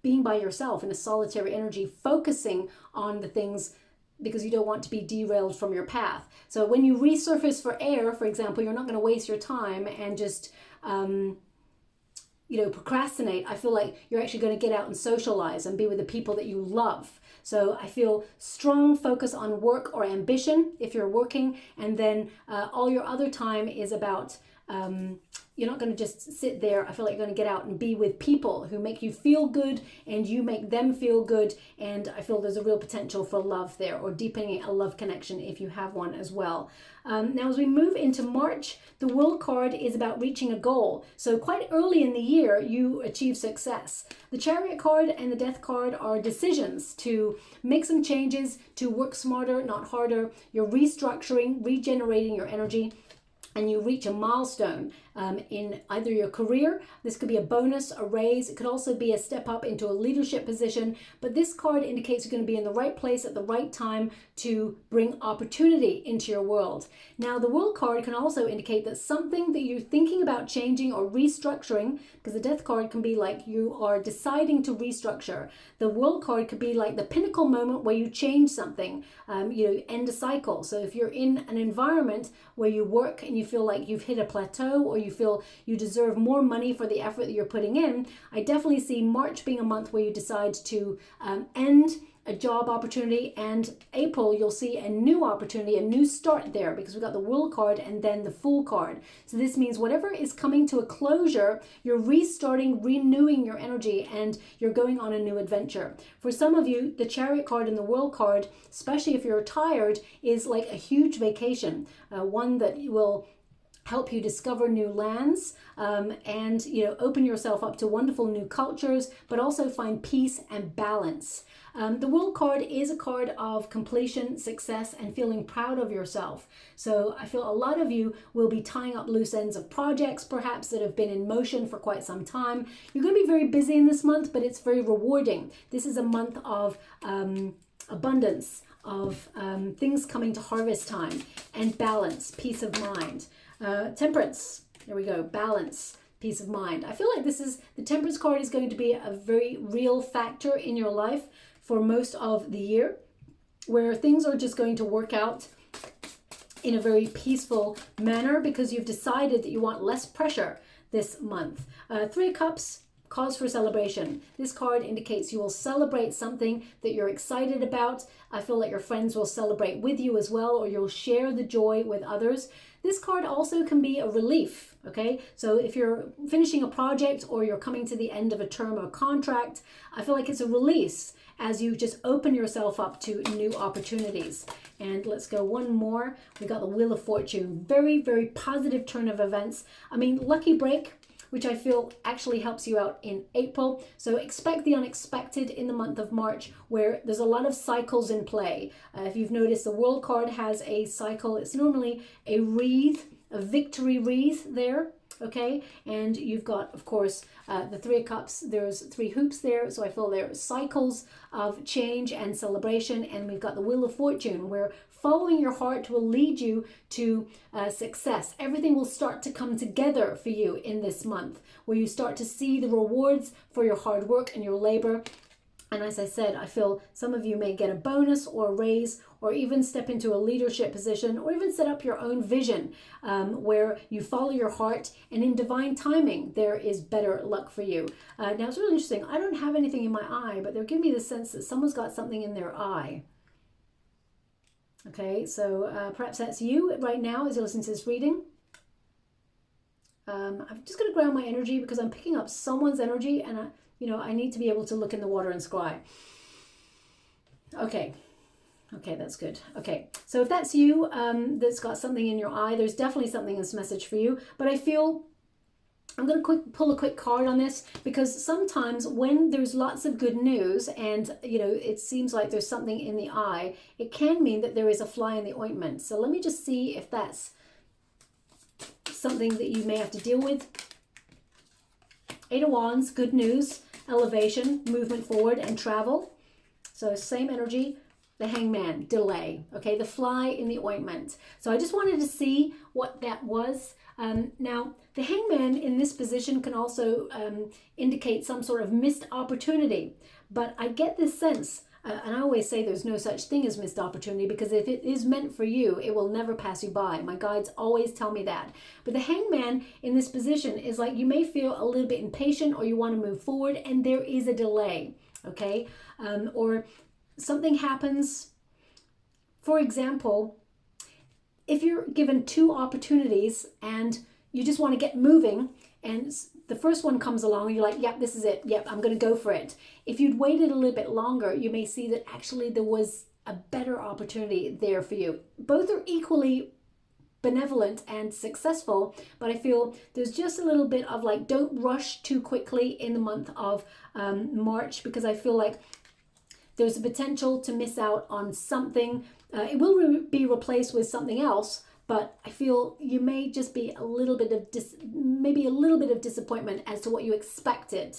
Speaker 1: being by yourself in a solitary energy, focusing on the things because you don't want to be derailed from your path. So when you resurface for air, for example, you're not going to waste your time and just procrastinate. I feel like you're actually going to get out and socialize and be with the people that you love. So I feel strong focus on work or ambition if you're working, and then all your other time is about you're not going to just sit there. I feel like you're going to get out and be with people who make you feel good and you make them feel good. And I feel there's a real potential for love there, or deepening a love connection if you have one as well. Now, as we move into March, the World card is about reaching a goal. So quite early in the year, you achieve success. The Chariot card and the Death card are decisions to make some changes, to work smarter, not harder. You're restructuring, regenerating your energy, and you reach a milestone in either your career. This could be a bonus, a raise. It could also be a step up into a leadership position. But this card indicates you're going to be in the right place at the right time to bring opportunity into your world. Now, the World card can also indicate that something that you're thinking about changing or restructuring, because the Death card can be like you are deciding to restructure. The World card could be like the pinnacle moment where you change something, end a cycle. So if you're in an environment where you work and you feel like you've hit a plateau, or you feel you deserve more money for the effort that you're putting in, I definitely see March being a month where you decide to end a job opportunity, and April you'll see a new opportunity, a new start there, because we've got the World card and then the Fool card. So this means whatever is coming to a closure, you're restarting, renewing your energy, and you're going on a new adventure. For some of you, the Chariot card and the World card, especially if you're tired, is like a huge vacation, one that will help you discover new lands, and open yourself up to wonderful new cultures, but also find peace and balance. The World card is a card of completion, success, and feeling proud of yourself. So I feel a lot of you will be tying up loose ends of projects, perhaps, that have been in motion for quite some time. You're going to be very busy in this month, but it's very rewarding. This is a month of abundance, of things coming to harvest time, and balance, peace of mind. Temperance, there we go, balance, peace of mind. I feel like the Temperance card is going to be a very real factor in your life for most of the year, where things are just going to work out in a very peaceful manner because you've decided that you want less pressure this month. Three of Cups, cause for celebration. This card indicates you will celebrate something that you're excited about. I feel like your friends will celebrate with you as well, or you'll share the joy with others. This card also can be a relief, okay? So if you're finishing a project or you're coming to the end of a term or contract, I feel like it's a release as you just open yourself up to new opportunities. And let's go one more. We got the Wheel of Fortune. Very, very positive turn of events. I mean, lucky break, which I feel actually helps you out in April. So expect the unexpected in the month of March, where there's a lot of cycles in play. If you've noticed, the World card has a cycle. It's normally a wreath, a victory wreath there. Okay, and you've got, of course, the Three of Cups. There's three hoops there, so I feel there are cycles of change and celebration. And we've got the Wheel of Fortune, where following your heart will lead you to success. Everything will start to come together for you in this month, where you start to see the rewards for your hard work and your labor. And as I said, I feel some of you may get a bonus or a raise, or even step into a leadership position, or even set up your own vision where you follow your heart, and in divine timing, there is better luck for you. Now, it's really interesting. I don't have anything in my eye, but they're giving me the sense that someone's got something in their eye. Okay, so perhaps that's you right now as you listen to this reading. I'm just going to ground my energy because I'm picking up someone's energy, and I need to be able to look in the water and scry. Okay, that's good. Okay, so if that's you, that's got something in your eye, there's definitely something in this message for you. But I feel I'm going to pull a quick card on this, because sometimes when there's lots of good news and, it seems like there's something in the eye, it can mean that there is a fly in the ointment. So let me just see if that's something that you may have to deal with. Eight of Wands, good news, elevation, movement forward, and travel. So same energy. The Hangman, delay. Okay, the fly in the ointment. So I just wanted to see what that was. Now, the Hangman in this position can also indicate some sort of missed opportunity. But I get this sense, and I always say there's no such thing as missed opportunity, because if it is meant for you, it will never pass you by. My guides always tell me that. But the Hangman in this position is like you may feel a little bit impatient, or you want to move forward, and there is a delay. Okay, or something happens. For example, if you're given two opportunities and you just want to get moving, and the first one comes along and you're like, yep, this is it. Yep, I'm going to go for it. If you'd waited a little bit longer, you may see that actually there was a better opportunity there for you. Both are equally benevolent and successful, but I feel there's just a little bit of like, don't rush too quickly in the month of March, because I feel like there's a potential to miss out on something. It will be replaced with something else, but I feel you may just be a little bit of maybe a little bit of disappointment as to what you expected,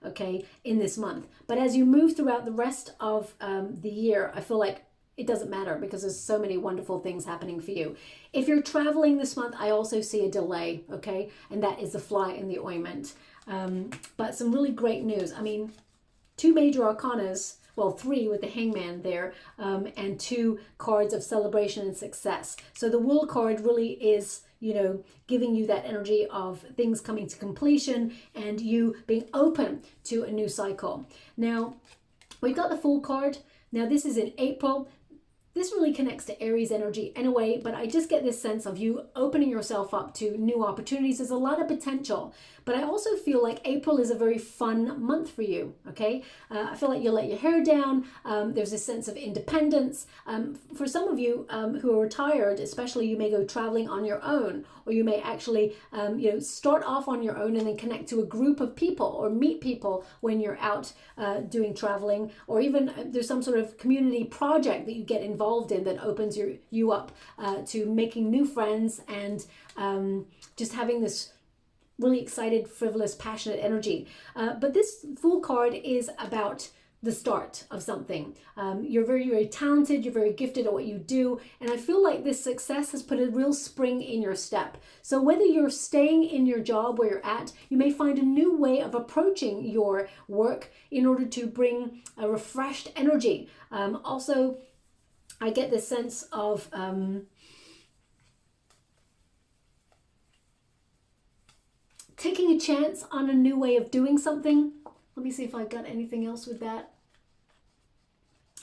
Speaker 1: okay, in this month. But as you move throughout the rest of the year, I feel like it doesn't matter, because there's so many wonderful things happening for you. If you're traveling this month, I also see a delay, okay, and that is the fly in the ointment. But some really great news. I mean, two major arcanas. Well, three with the Hangman there, and two cards of celebration and success. So the World card really is, giving you that energy of things coming to completion and you being open to a new cycle. Now, we've got the Fool card. Now this is in April. This really connects to Aries energy anyway, but I just get this sense of you opening yourself up to new opportunities. There's a lot of potential, but I also feel like April is a very fun month for you, okay? I feel like you'll let your hair down. There's a sense of independence. For some of you who are retired, especially, you may go traveling on your own, or you may actually start off on your own and then connect to a group of people or meet people when you're out doing traveling, or even there's some sort of community project that you get involved in that opens you up to making new friends and just having this really excited, frivolous, passionate energy. But this Fool card is about the start of something. You're very, very talented, you're very gifted at what you do, and I feel like this success has put a real spring in your step. So whether you're staying in your job where you're at, you may find a new way of approaching your work in order to bring a refreshed energy. Also, I get this sense of taking a chance on a new way of doing something. Let me see if I got anything else with that.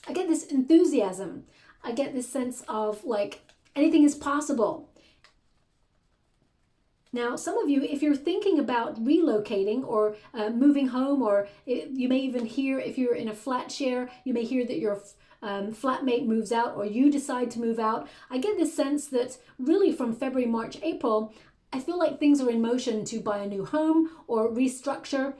Speaker 1: I get this enthusiasm. I get this sense of like anything is possible. Now, some of you, if you're thinking about relocating or moving home, or you may even hear, if you're in a flat share, you may hear that your flatmate moves out or you decide to move out. I get this sense that really from February, March, April, I feel like things are in motion to buy a new home or restructure.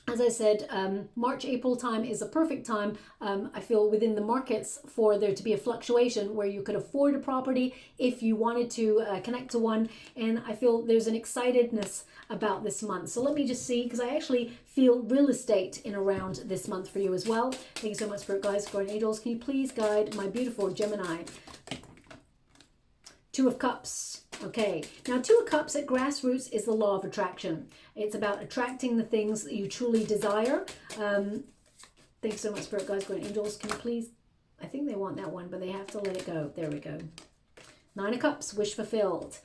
Speaker 1: As I said, March, April time is a perfect time, I feel, within the markets for there to be a fluctuation where you could afford a property if you wanted to connect to one. And I feel there's an excitedness about this month. So let me just see, because I actually feel real estate in around this month for you as well. Thank you so much, Spirit Guides, Guardian Angels. Can you please guide my beautiful Gemini? Two of Cups. Okay, now Two of Cups at grassroots is the law of attraction. It's about attracting the things that you truly desire. Thanks so much, Spirit Guides, Guardian Angels. Can you please, I think they want that one, but they have to let it go. There we go. Nine of Cups, wish fulfilled.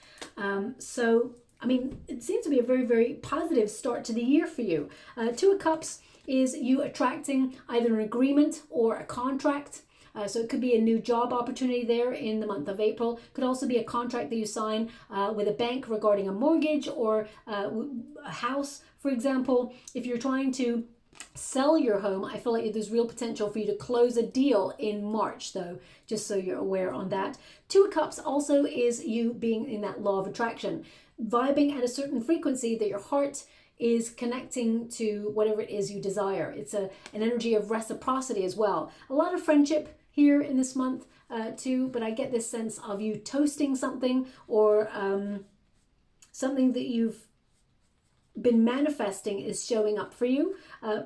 Speaker 1: So, I mean, it seems to be a very, very positive start to the year for you. Two of Cups is you attracting either an agreement or a contract. So it could be a new job opportunity there in the month of April. Could also be a contract that you sign with a bank regarding a mortgage or a house, for example. If you're trying to sell your home, I feel like there's real potential for you to close a deal in March, though, just so you're aware on that. Two of Cups also is you being in that law of attraction, vibing at a certain frequency that your heart is connecting to whatever it is you desire. It's an energy of reciprocity as well. A lot of friendship here in this month too, but I get this sense of you toasting something or something that you've been manifesting is showing up for you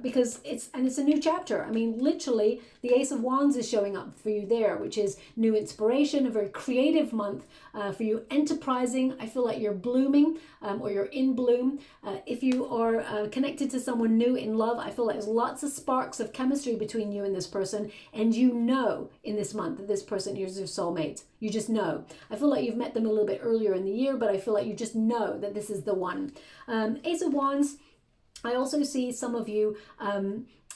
Speaker 1: because it's a new chapter. I mean, literally the Ace of Wands is showing up for you there, which is new inspiration, a very creative month for you, enterprising. I feel like you're blooming or you're in bloom. If you are connected to someone new in love, I feel like there's lots of sparks of chemistry between you and this person, and you know in this month that this person is your soulmate. You just know. I feel like you've met them a little bit earlier in the year, but I feel like you just know that this is the one. Ace of Wands, I also see some of you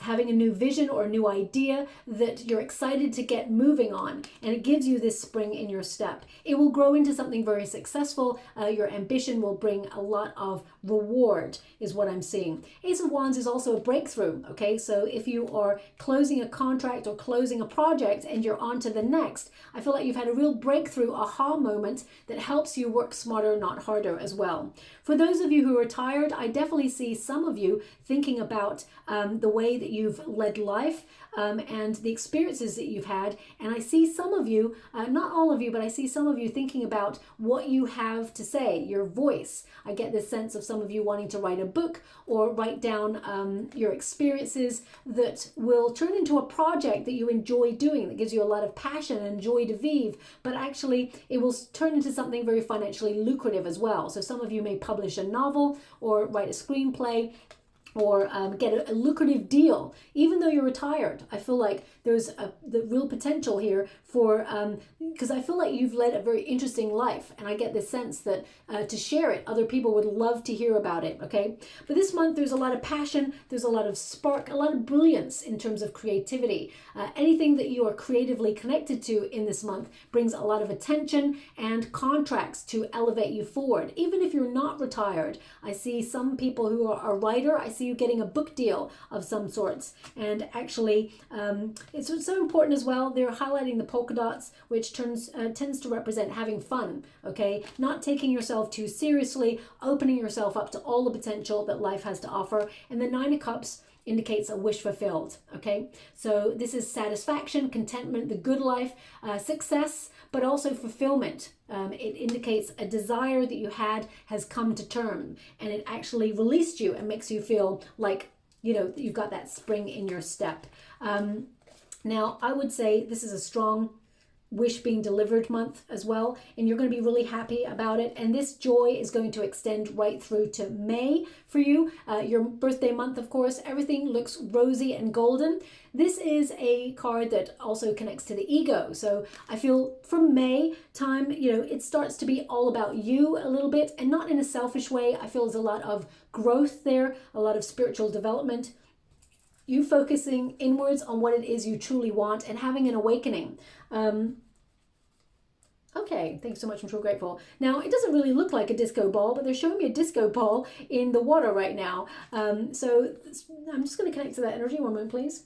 Speaker 1: having a new vision or a new idea that you're excited to get moving on, and it gives you this spring in your step. It will grow into something very successful. Your ambition will bring a lot of reward is what I'm seeing. Ace of Wands is also a breakthrough, okay? So if you are closing a contract or closing a project and you're on to the next, I feel like you've had a real breakthrough aha moment that helps you work smarter, not harder as well. For those of you who are tired, I definitely see some of you thinking about the way that you've led life and the experiences that you've had. And I see some of you, not all of you, but I see some of you thinking about what you have to say, your voice. I get this sense of some of you wanting to write a book or write down your experiences that will turn into a project that you enjoy doing, that gives you a lot of passion and joy de vivre, but actually it will turn into something very financially lucrative as well. So some of you may publish a novel or write a screenplay. or get a lucrative deal, even though you're retired. I feel like there's the real potential here for, because I feel like you've led a very interesting life, and I get this sense that to share it, other people would love to hear about it, okay? But this month, there's a lot of passion, there's a lot of spark, a lot of brilliance in terms of creativity. Anything that you are creatively connected to in this month brings a lot of attention and contracts to elevate you forward. Even if you're not retired, I see some people who are a writer, I see you getting a book deal of some sorts. And actually, it's so important as well. They're highlighting the polka dots, which tends to represent having fun, okay? Not taking yourself too seriously, opening yourself up to all the potential that life has to offer. And the Nine of Cups indicates a wish fulfilled, okay? So this is satisfaction, contentment, the good life, success, but also fulfillment. It indicates a desire that you had has come to term, and it actually released you and makes you feel like, you know, you've got that spring in your step. Now, I would say this is a strong wish being delivered month as well, and you're going to be really happy about it. And this joy is going to extend right through to May for you, your birthday month. Of course, everything looks rosy and golden. This is a card that also connects to the ego. So I feel from May time, you know, it starts to be all about you a little bit, and not in a selfish way. I feel there's a lot of growth there, a lot of spiritual development, you focusing inwards on what it is you truly want and having an awakening. Okay, thanks so much. I'm so grateful. Now, it doesn't really look like a disco ball, but they're showing me a disco ball in the water right now. So I'm just going to connect to that energy. One moment, please.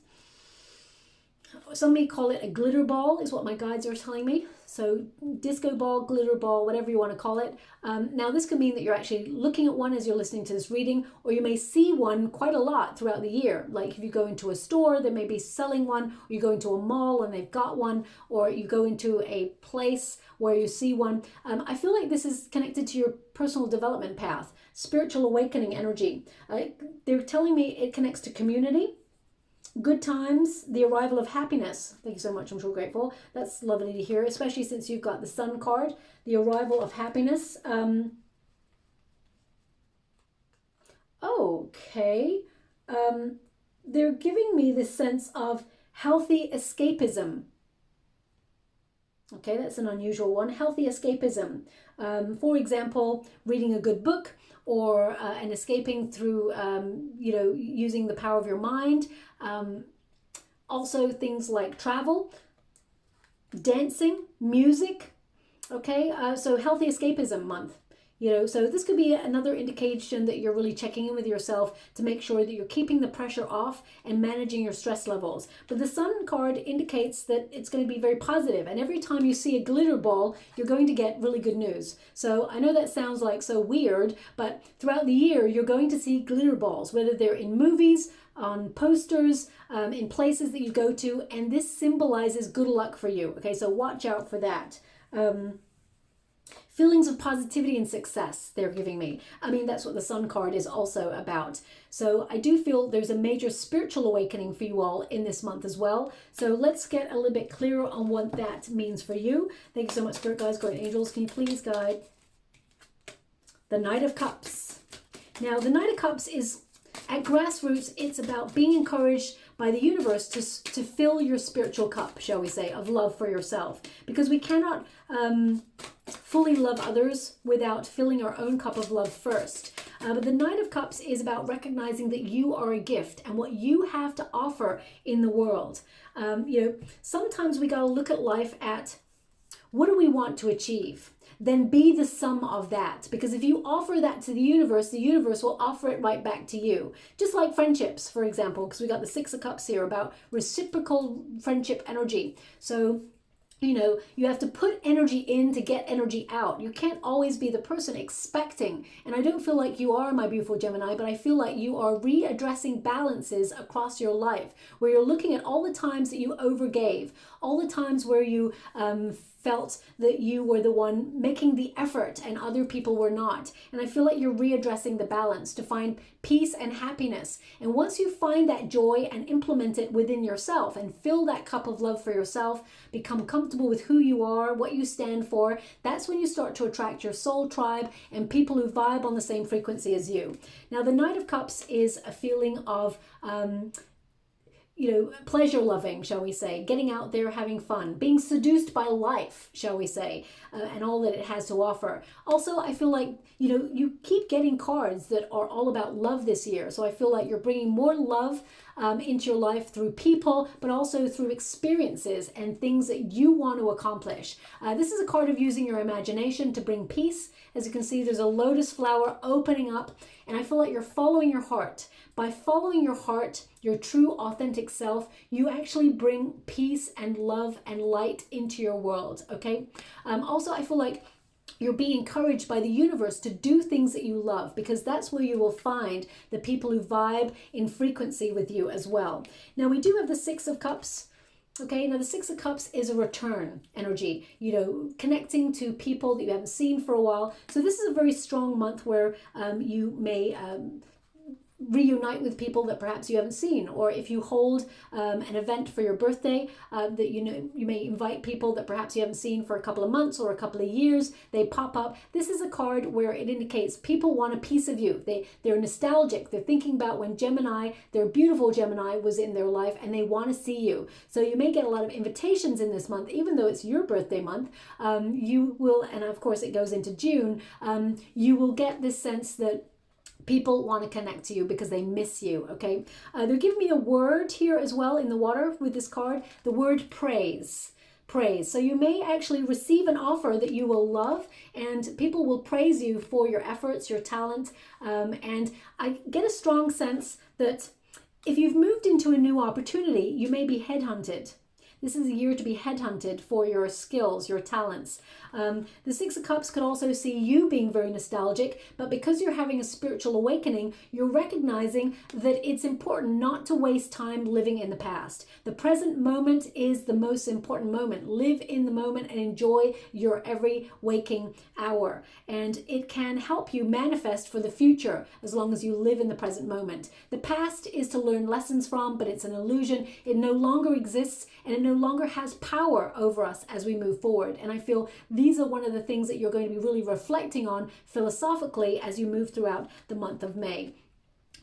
Speaker 1: Some may call it a glitter ball, is what my guides are telling me. So disco ball, glitter ball, whatever you want to call it. Now, this could mean that you're actually looking at one as you're listening to this reading, or you may see one quite a lot throughout the year. Like if you go into a store, they may be selling one, or you go into a mall and they've got one, or you go into a place where you see one. I feel like this is connected to your personal development path, spiritual awakening energy. They're telling me it connects to community, good times, the arrival of happiness. Thank you so much. I'm so grateful. That's lovely to hear, especially since you've got the Sun card, the arrival of happiness. Okay. They're giving me this sense of healthy escapism. Okay, that's an unusual one. Healthy escapism. For example, reading a good book, or and escaping through, you know, using the power of your mind. Also things like travel, dancing, music. Okay, so healthy escapism month. You know, so this could be another indication that you're really checking in with yourself to make sure that you're keeping the pressure off and managing your stress levels. But the Sun card indicates that it's going to be very positive, and every time you see a glitter ball, you're going to get really good news. So I know that sounds like so weird, but throughout the year, you're going to see glitter balls, whether they're in movies, on posters, in places that you go to, and this symbolizes good luck for you. Okay, so watch out for that. Feelings of positivity and success they're giving me. I mean, that's what the Sun card is also about. So I do feel there's a major spiritual awakening for you all in this month as well. So let's get a little bit clearer on what that means for you. Thank you so much, Spirit Guides, Guardian Angels. Can you please guide the Knight of Cups? Now, the Knight of Cups is, at grassroots, it's about being encouraged by the universe to fill your spiritual cup, shall we say, of love for yourself. Because we cannot fully love others without filling our own cup of love first. But the Knight of Cups is about recognizing that you are a gift and what you have to offer in the world. You know, sometimes we got to look at life at what do we want to achieve? Then be the sum of that. Because if you offer that to the universe will offer it right back to you. Just like friendships, for example, because we got the Six of Cups here about reciprocal friendship energy. So, you know, you have to put energy in to get energy out. You can't always be the person expecting. And I don't feel like you are, my beautiful Gemini, but I feel like you are readdressing balances across your life, where you're looking at all the times that you overgave, all the times where you felt that you were the one making the effort and other people were not. And I feel like you're readdressing the balance to find peace and happiness. And once you find that joy and implement it within yourself and fill that cup of love for yourself, become comfortable with who you are, what you stand for, that's when you start to attract your soul tribe and people who vibe on the same frequency as you. Now, the Knight of Cups is a feeling of pleasure loving, shall we say, getting out there, having fun, being seduced by life, shall we say, and all that it has to offer. Also, I feel like, you keep getting cards that are all about love this year. So I feel like you're bringing more love into your life through people, but also through experiences and things that you want to accomplish. This is a card of using your imagination to bring peace. As you can see, there's a lotus flower opening up, and I feel like you're following your heart. By following your heart, your true authentic self, you actually bring peace and love and light into your world, okay? Also, I feel like you're being encouraged by the universe to do things that you love, because that's where you will find the people who vibe in frequency with you as well. Now, we do have the Six of Cups. Okay, now the Six of Cups is a return energy, connecting to people that you haven't seen for a while. So this is a very strong month where you may reunite with people that perhaps you haven't seen, or if you hold an event for your birthday that you may invite people that perhaps you haven't seen for a couple of months or a couple of years. They pop up. This is a card where it indicates people want a piece of you. They're nostalgic. They're thinking about when Gemini, their beautiful Gemini, was in their life, and they want to see you. So you may get a lot of invitations in this month, even though it's your birthday month. You will, and of course it goes into June, you will get this sense that people want to connect to you because they miss you, okay? They're giving me a word here as well in the water with this card, the word praise. Praise. So you may actually receive an offer that you will love, and people will praise you for your efforts, your talent, and I get a strong sense that if you've moved into a new opportunity, you may be headhunted. This is a year to be headhunted for your skills, your talents. The Six of Cups could also see you being very nostalgic, but because you're having a spiritual awakening, you're recognizing that it's important not to waste time living in the past. The present moment is the most important moment. Live in the moment and enjoy your every waking hour. And it can help you manifest for the future as long as you live in the present moment. The past is to learn lessons from, but it's an illusion. It no longer exists, and it no longer has power over us as we move forward. And I feel these are one of the things that you're going to be really reflecting on philosophically as you move throughout the month of May.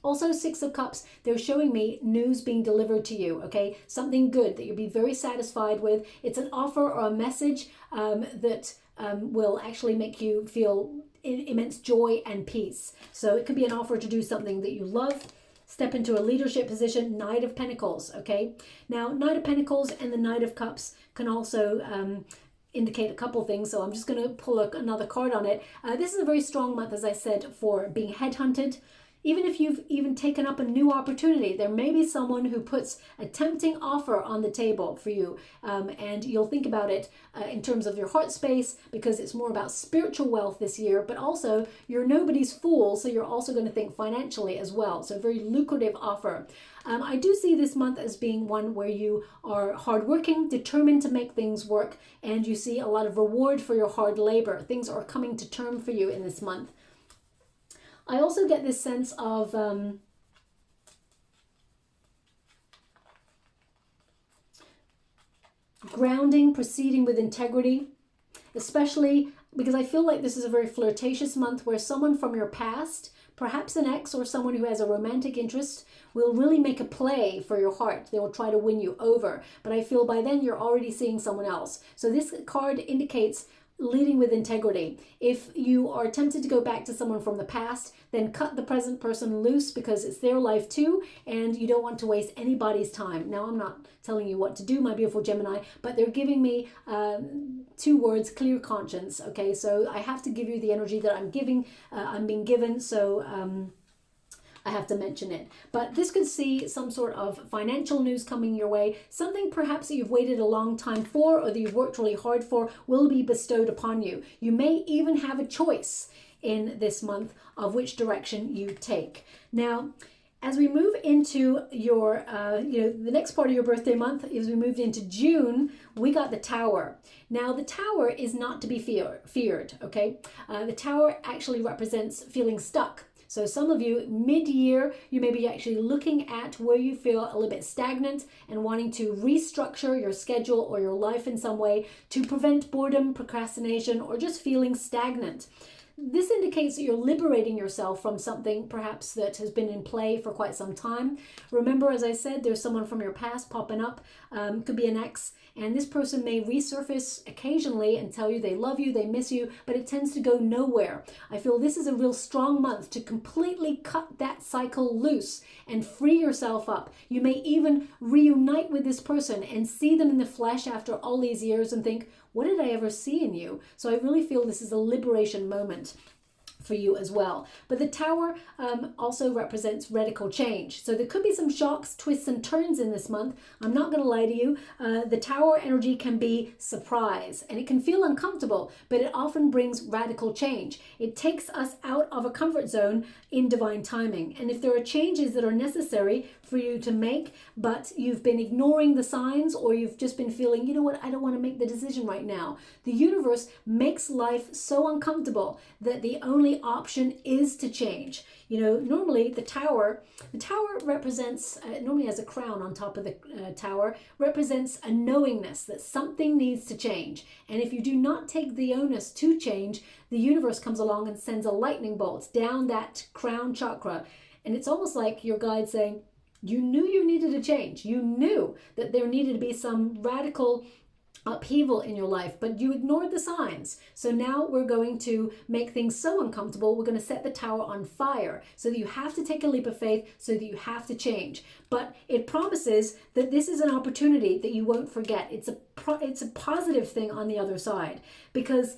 Speaker 1: Also, Six of Cups, they're showing me news being delivered to you, okay? Something good that you'll be very satisfied with. It's an offer or a message that will actually make you feel immense joy and peace. So it could be an offer to do something that you love, step into a leadership position. Knight of Pentacles, okay? Now, Knight of Pentacles and the Knight of Cups can also indicate a couple things, so I'm just going to pull another card on it. This is a very strong month, as I said, for being headhunted. Even if you've even taken up a new opportunity, there may be someone who puts a tempting offer on the table for you, and you'll think about it in terms of your heart space, because it's more about spiritual wealth this year, but also you're nobody's fool, so you're also going to think financially as well. So a very lucrative offer. I do see this month as being one where you are hardworking, determined to make things work, and you see a lot of reward for your hard labor. Things are coming to term for you in this month. I also get this sense of grounding, proceeding with integrity, especially because I feel like this is a very flirtatious month where someone from your past, perhaps an ex or someone who has a romantic interest, will really make a play for your heart. They will try to win you over. But I feel by then you're already seeing someone else. So this card indicates leading with integrity. If you are tempted to go back to someone from the past, then cut the present person loose, because it's their life too, and you don't want to waste anybody's time. Now, I'm not telling you what to do, my beautiful Gemini, but they're giving me two words: clear conscience. Okay, so I have to give you the energy that I'm being given, so I have to mention it. But this could see some sort of financial news coming your way. Something perhaps that you've waited a long time for, or that you've worked really hard for, will be bestowed upon you. You may even have a choice in this month of which direction you take. Now, As we move into your, the next part of your birthday month, as we moved into June, we got the Tower. Now, the Tower is not to be feared, okay? The Tower actually represents feeling stuck. So some of you, mid-year, you may be actually looking at where you feel a little bit stagnant and wanting to restructure your schedule or your life in some way to prevent boredom, procrastination, or just feeling stagnant. This indicates that you're liberating yourself from something perhaps that has been in play for quite some time. Remember, as I said, there's someone from your past popping up, could be an ex, and this person may resurface occasionally and tell you they love you, they miss you, but it tends to go nowhere. I feel this is a real strong month to completely cut that cycle loose and free yourself up. You may even reunite with this person and see them in the flesh after all these years and think, what did I ever see in you? So I really feel this is a liberation moment for you as well. But the Tower also represents radical change. So there could be some shocks, twists and turns in this month. I'm not going to lie to you. The Tower energy can be surprise and it can feel uncomfortable, but it often brings radical change. It takes us out of a comfort zone in divine timing. And if there are changes that are necessary for you to make, but you've been ignoring the signs or you've just been feeling, you know what, I don't want to make the decision right now. The universe makes life so uncomfortable that the only option is to change. You know, normally the tower represents, normally has a crown on top of the tower, represents a knowingness that something needs to change. And if you do not take the onus to change, the universe comes along and sends a lightning bolt down that crown chakra. And it's almost like your guide saying, you knew you needed a change. You knew that there needed to be some radical upheaval in your life, but you ignored the signs. So now we're going to make things so uncomfortable, we're going to set the tower on fire so that you have to take a leap of faith, so that you have to change. But it promises that this is an opportunity that you won't forget. It's a positive thing on the other side, because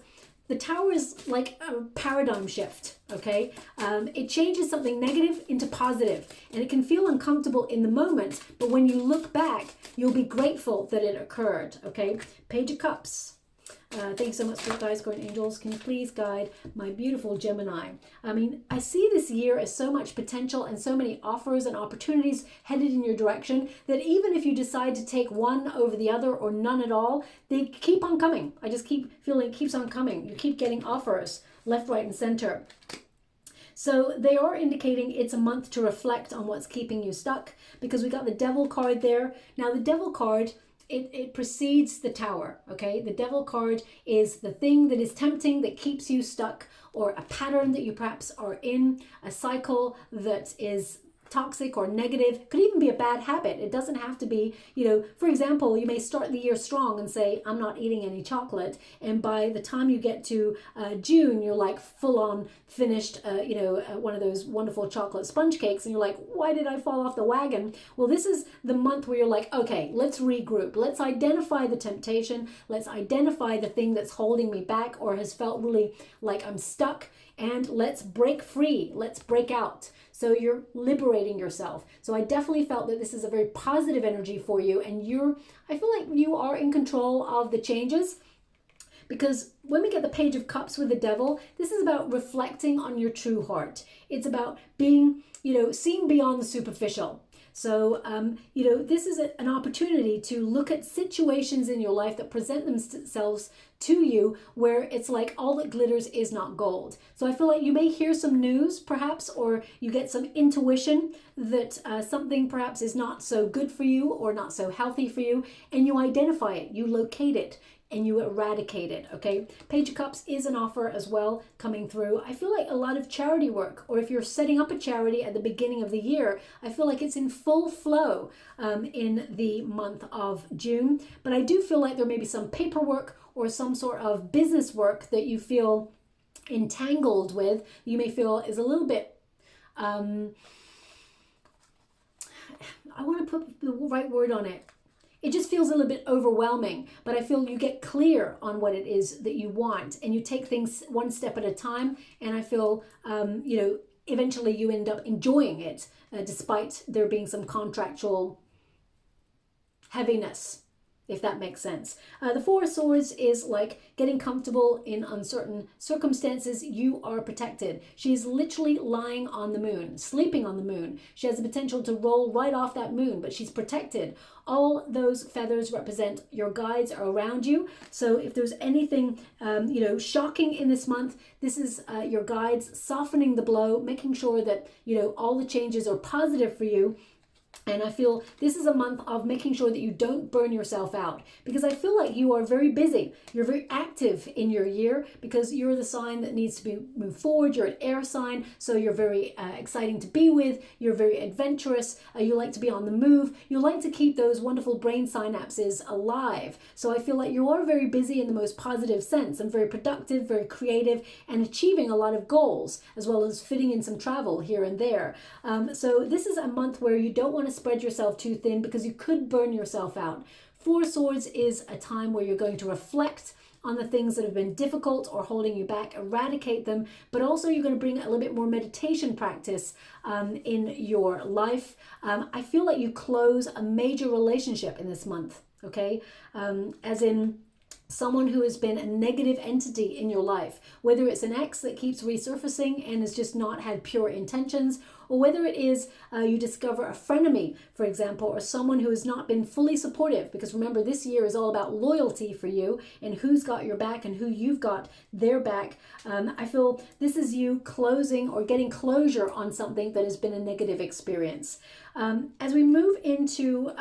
Speaker 1: the tower is like a paradigm shift, okay? It changes something negative into positive, and it can feel uncomfortable in the moment, but when you look back, you'll be grateful that it occurred, okay? Page of Cups. Thank you so much for guys, guardian angels. Can you please guide my beautiful Gemini? I mean, I see this year as so much potential and so many offers and opportunities headed in your direction that even if you decide to take one over the other or none at all, they keep on coming. I just keep feeling it keeps on coming. You keep getting offers left, right, and center. So they are indicating it's a month to reflect on what's keeping you stuck, because we got the Devil card there. Now the Devil card, it precedes the Tower, okay? The Devil card is the thing that is tempting, that keeps you stuck, or a pattern that you perhaps are in, a cycle that is toxic or negative. Could even be a bad habit. It doesn't have to be, you know, for example, you may start the year strong and say, I'm not eating any chocolate. And by the time you get to June, you're like full on finished, one of those wonderful chocolate sponge cakes. And you're like, why did I fall off the wagon? Well, this is the month where you're like, okay, let's regroup. Let's identify the temptation. Let's identify the thing that's holding me back or has felt really like I'm stuck. And let's break free. Let's break out. So you're liberating yourself. So I definitely felt that this is a very positive energy for you, and I feel like you are in control of the changes, because when we get the Page of Cups with the Devil, this is about reflecting on your true heart. It's about being, seeing beyond the superficial. So, this is an opportunity to look at situations in your life that present themselves to you where it's like all that glitters is not gold. So I feel like you may hear some news perhaps, or you get some intuition that something perhaps is not so good for you or not so healthy for you, and you identify it, you locate it, and you eradicate it, okay? Page of Cups is an offer as well coming through. I feel like a lot of charity work, or if you're setting up a charity at the beginning of the year, I feel like it's in full flow in the month of June. But I do feel like there may be some paperwork or some sort of business work that you feel entangled with, you may feel is a little bit, I want to put the right word on it. It just feels a little bit overwhelming, but I feel you get clear on what it is that you want, and you take things one step at a time. And I feel, eventually you end up enjoying it, despite there being some contractual heaviness. if that makes sense. The Four of Swords is like getting comfortable in uncertain circumstances. You are protected. She's literally lying on the moon, sleeping on the moon. She has the potential to roll right off that moon, but she's protected. All those feathers represent your guides are around you. So if there's anything, shocking in this month, this is your guides softening the blow, making sure that, all the changes are positive for you. And I feel this is a month of making sure that you don't burn yourself out, because I feel like you are very busy. You're very active in your year because you're the sign that needs to be moved forward. You're an air sign, so you're very exciting to be with. You're very adventurous. You like to be on the move. You like to keep those wonderful brain synapses alive. So I feel like you are very busy in the most positive sense and very productive, very creative, and achieving a lot of goals, as well as fitting in some travel here and there. So this is a month where you don't want to spread yourself too thin because you could burn yourself out. Four of Swords is a time where you're going to reflect on the things that have been difficult or holding you back, eradicate them, but also you're going to bring a little bit more meditation practice in your life. I feel like you close a major relationship in this month, okay? As in someone who has been a negative entity in your life, whether it's an ex that keeps resurfacing and has just not had pure intentions, or whether it is you discover a frenemy, for example, or someone who has not been fully supportive, because remember, this year is all about loyalty for you and who's got your back and who you've got their back. I feel this is you closing or getting closure on something that has been a negative experience. As we move into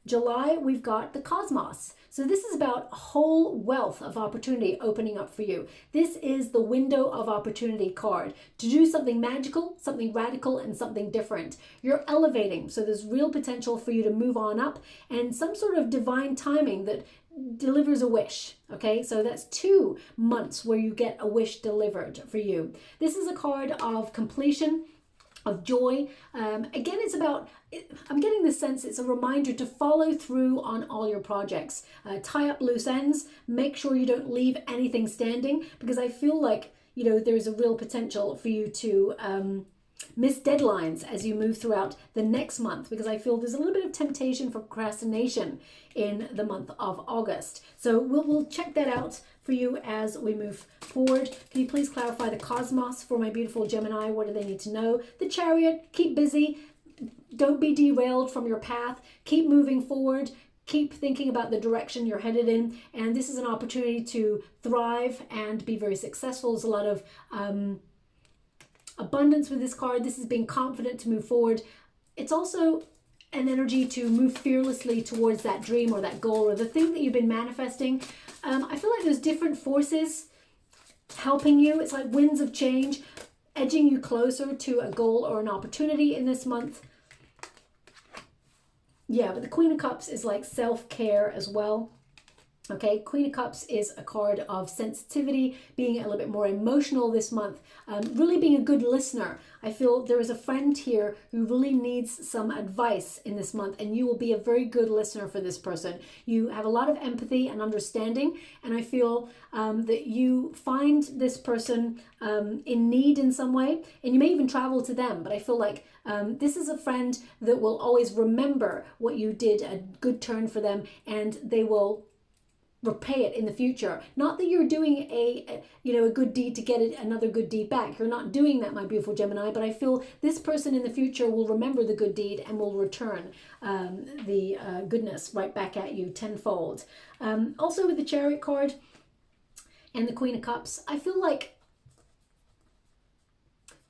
Speaker 1: July, we've got the cosmos. So this is about a whole wealth of opportunity opening up for you. This is the window of opportunity card to do something magical, something radical, and something different. You're elevating, so there's real potential for you to move on up, and some sort of divine timing that delivers a wish. Okay, so that's 2 months where you get a wish delivered for you. This is a card of completion, of joy. Again, it's about, I'm getting the sense it's a reminder to follow through on all your projects. Tie up loose ends, make sure you don't leave anything standing, because I feel like, there's a real potential for you to miss deadlines as you move throughout the next month, because I feel there's a little bit of temptation for procrastination in the month of August. So we'll check that out for you as we move forward. Can you please clarify the cosmos for my beautiful Gemini? What do they need to know? The Chariot, keep busy. Don't be derailed from your path. Keep moving forward. Keep thinking about the direction you're headed in. And this is an opportunity to thrive and be very successful. There's a lot of abundance with this card. This is being confident to move forward. It's also an energy to move fearlessly towards that dream or that goal or the thing that you've been manifesting. I feel like there's different forces helping you. It's like winds of change, edging you closer to a goal or an opportunity in this month. Yeah, but the Queen of Cups is like self-care as well. Okay, Queen of Cups is a card of sensitivity, being a little bit more emotional this month, really being a good listener. I feel there is a friend here who really needs some advice in this month, and you will be a very good listener for this person. You have a lot of empathy and understanding, and I feel that you find this person in need in some way, and you may even travel to them, but I feel like this is a friend that will always remember what you did, a good turn for them, and they will repay it in the future. Not that you're doing a good deed to get another good deed back. You're not doing that, my beautiful Gemini, but I feel this person in the future will remember the good deed and will return the goodness right back at you tenfold. Also with the Chariot card and the Queen of Cups, I feel like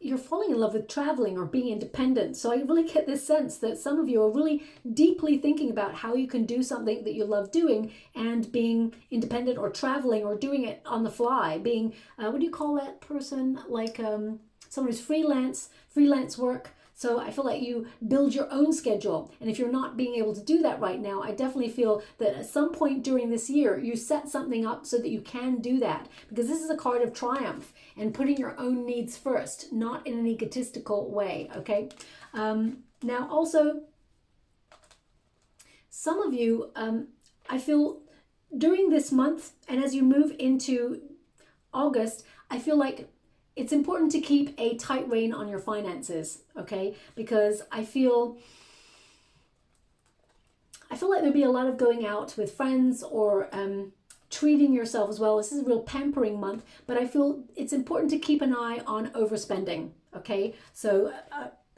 Speaker 1: you're falling in love with traveling or being independent. So I really get this sense that some of you are really deeply thinking about how you can do something that you love doing and being independent or traveling or doing it on the fly, being, what do you call that person? Like someone who's freelance work. So I feel like you build your own schedule. And if you're not being able to do that right now, I definitely feel that at some point during this year, you set something up so that you can do that. Because this is a card of triumph and putting your own needs first, not in an egotistical way, okay? Now also, some of you, I feel during this month and as you move into August, I feel like it's important to keep a tight rein on your finances, okay? Because I feel I feel like there'll be a lot of going out with friends or treating yourself as well. This is a real pampering month, but I feel it's important to keep an eye on overspending. Okay, so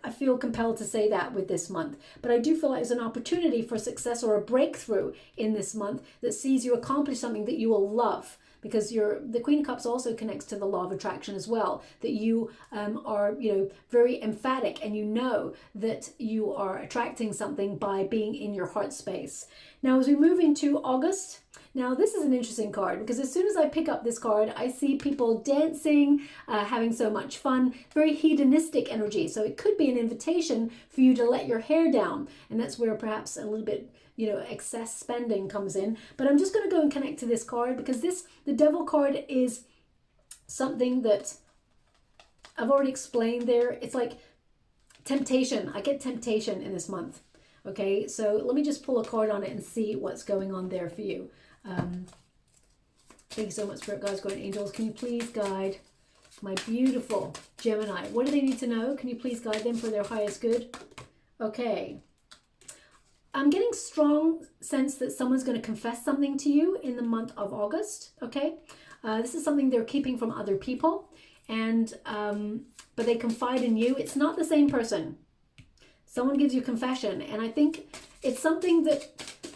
Speaker 1: I feel compelled to say that with this month, but I do feel like there's an opportunity for success or a breakthrough in this month that sees you accomplish something that you will love, because the Queen of Cups also connects to the law of attraction as well, that you are, you know, very emphatic, and you know that you are attracting something by being in your heart space. Now, as we move into August, now this is an interesting card, because as soon as I pick up this card, I see people dancing, having so much fun, very hedonistic energy. So it could be an invitation for you to let your hair down, and that's where perhaps a little bit, you know, excess spending comes in. But I'm just going to go and connect to this card, because the Devil card is something that I've already explained there. It's like temptation. I get temptation in this month. Okay, so let me just pull a card on it and see what's going on there for you. Thank you so much, Spirit Guides, Guardian Angels. Can you please guide my beautiful Gemini? What do they need to know? Can you please guide them for their highest good? Okay. I'm getting strong sense that someone's going to confess something to you in the month of August. Okay. This is something they're keeping from other people, and but they confide in you. It's not the same person. Someone gives you confession, and I think it's something that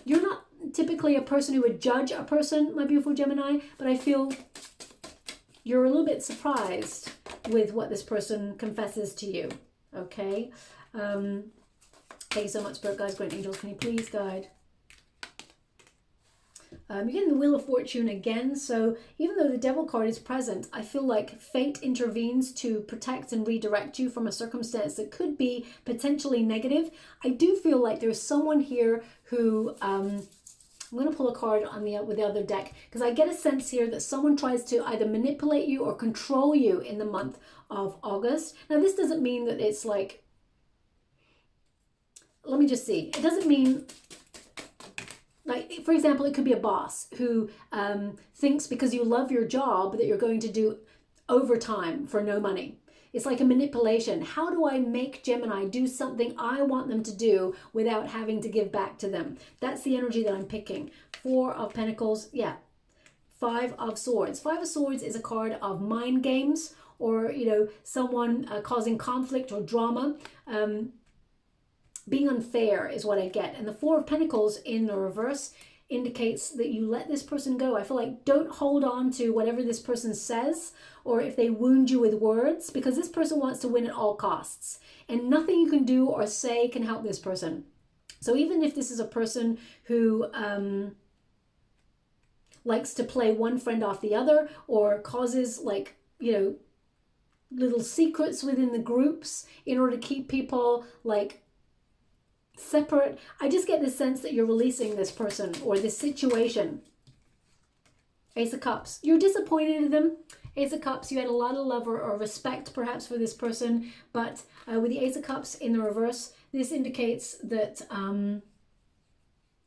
Speaker 1: you're not typically a person who would judge a person, my beautiful Gemini, but I feel you're a little bit surprised with what this person confesses to you. Okay. Thank you so much, Spirit Guides, Guardian Angels. Can you please guide? You're getting the Wheel of Fortune again. So even though the Devil card is present, I feel like fate intervenes to protect and redirect you from a circumstance that could be potentially negative. I do feel like there's someone here who, I'm going to pull a card on with the other deck, because I get a sense here that someone tries to either manipulate you or control you in the month of August. Now, this doesn't mean that it's like, let me just see. It doesn't mean, like, for example, it could be a boss who thinks because you love your job that you're going to do overtime for no money. It's like a manipulation. How do I make Gemini do something I want them to do without having to give back to them? That's the energy that I'm picking. 4 of Pentacles, yeah. 5 of Swords. 5 of Swords is a card of mind games, or, you know, someone causing conflict or drama. Being unfair is what I get. And the 4 of Pentacles in the reverse indicates that you let this person go. I feel like don't hold on to whatever this person says, or if they wound you with words, because this person wants to win at all costs, and nothing you can do or say can help this person. So even if this is a person who likes to play one friend off the other, or causes, like, you know, little secrets within the groups in order to keep people like separate, I just get this sense that you're releasing this person or this situation. Ace of Cups. You're disappointed in them. Ace of Cups, you had a lot of love or respect perhaps for this person, but with the Ace of Cups in the reverse, this indicates that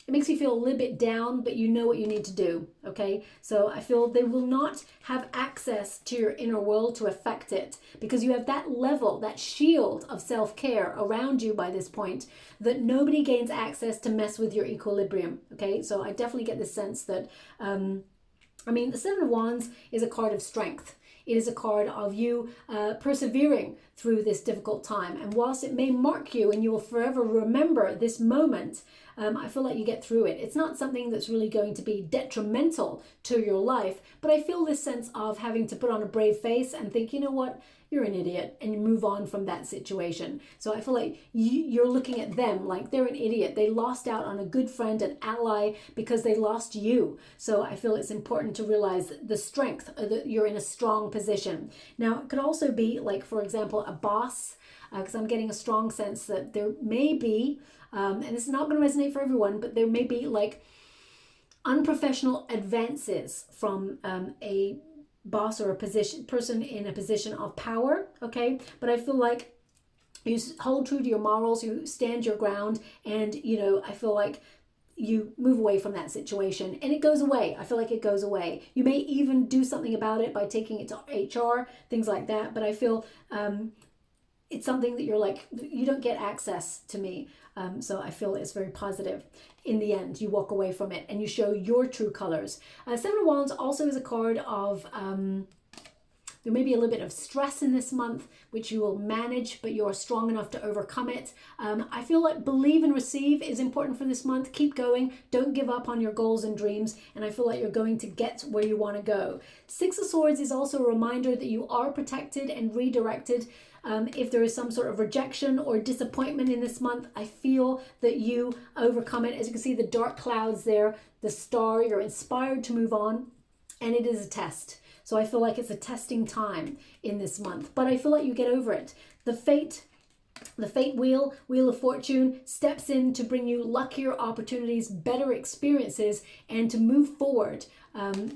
Speaker 1: it makes you feel a little bit down, but you know what you need to do, okay? So I feel they will not have access to your inner world to affect it, because you have that level, that shield of self-care around you by this point, that nobody gains access to mess with your equilibrium, okay? So I definitely get the sense that, I mean, the 7 of Wands is a card of strength. It is a card of you persevering through this difficult time. And whilst it may mark you and you will forever remember this moment, I feel like you get through it. It's not something that's really going to be detrimental to your life, but I feel this sense of having to put on a brave face and think, you know what, you're an idiot, and you move on from that situation. So I feel like you're looking at them like they're an idiot. They lost out on a good friend, an ally, because they lost you. So I feel it's important to realize the strength, that you're in a strong position. Now, it could also be like, for example, a boss, because I'm getting a strong sense that there may be, and this is not going to resonate for everyone, but there may be like unprofessional advances from a boss or a person in a position of power, okay? But I feel like you hold true to your morals, you stand your ground, and, you know, I feel like you move away from that situation and it goes away. I feel like it goes away. You may even do something about it by taking it to HR, things like that. But I feel it's something that you're like, you don't get access to me. So I feel it's very positive. In the end, you walk away from it and you show your true colors. Seven of Wands also is a card of there may be a little bit of stress in this month, which you will manage, but you're strong enough to overcome it. I feel like believe and receive is important for this month. Keep going. Don't give up on your goals and dreams. And I feel like you're going to get where you want to go. Six of Swords is also a reminder that you are protected and redirected. If there is some sort of rejection or disappointment in this month, I feel that you overcome it. As you can see, the dark clouds there, the star, you're inspired to move on, and it is a test. So I feel like it's a testing time in this month, but I feel like you get over it. The fate wheel of fortune steps in to bring you luckier opportunities, better experiences, and to move forward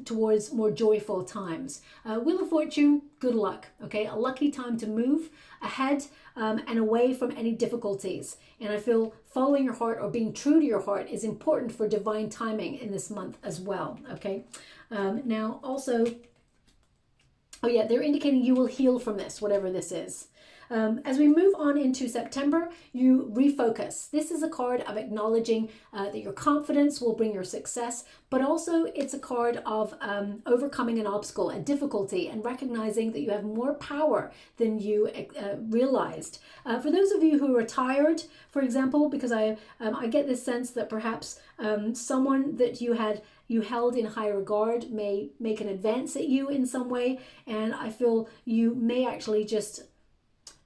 Speaker 1: towards more joyful times. Wheel of fortune, good luck, okay? A lucky time to move ahead and away from any difficulties. And I feel following your heart or being true to your heart is important for divine timing in this month as well, okay? Now also, oh yeah, they're indicating you will heal from this, whatever this is. As we move on into September, you refocus. This is a card of acknowledging that your confidence will bring your success, but also it's a card of overcoming an obstacle, a difficulty, and recognizing that you have more power than you realized. For those of you who are tired, for example, because I get this sense that perhaps someone that you held in high regard may make an advance at you in some way, and I feel you may actually just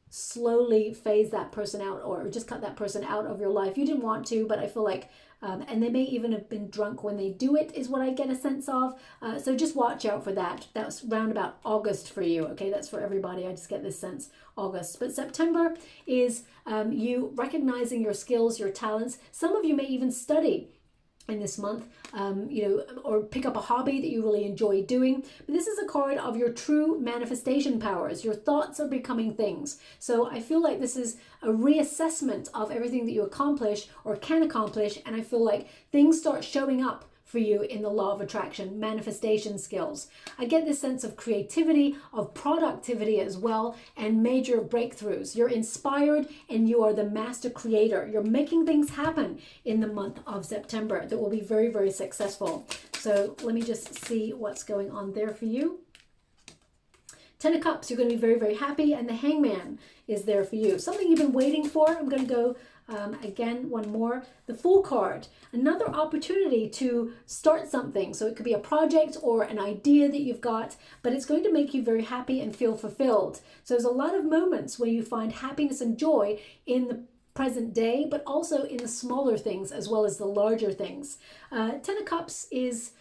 Speaker 1: slowly phase that person out or just cut that person out of your life. You didn't want to, but I feel like, and they may even have been drunk when they do it, is what I get a sense of. So just watch out for that. That's round about August for you, okay? That's for everybody. I just get this sense, August. But September is you recognizing your skills, your talents. Some of you may even study in this month, or pick up a hobby that you really enjoy doing. But this is a card of your true manifestation powers. Your thoughts are becoming things. So I feel like this is a reassessment of everything that you accomplish or can accomplish. And I feel like things start showing up for you in the law of attraction, manifestation skills. I get this sense of creativity, of productivity as well, and major breakthroughs. You're inspired and you are the master creator. You're making things happen in the month of September that will be very, very successful. So let me just see what's going on there for you. Ten of Cups, you're going to be very, very happy, and the Hangman is there for you. Something you've been waiting for. I'm going to go again, one more. The Fool card, another opportunity to start something. So it could be a project or an idea that you've got, but it's going to make you very happy and feel fulfilled. So there's a lot of moments where you find happiness and joy in the present day, but also in the smaller things as well as the larger things. Ten of Cups is,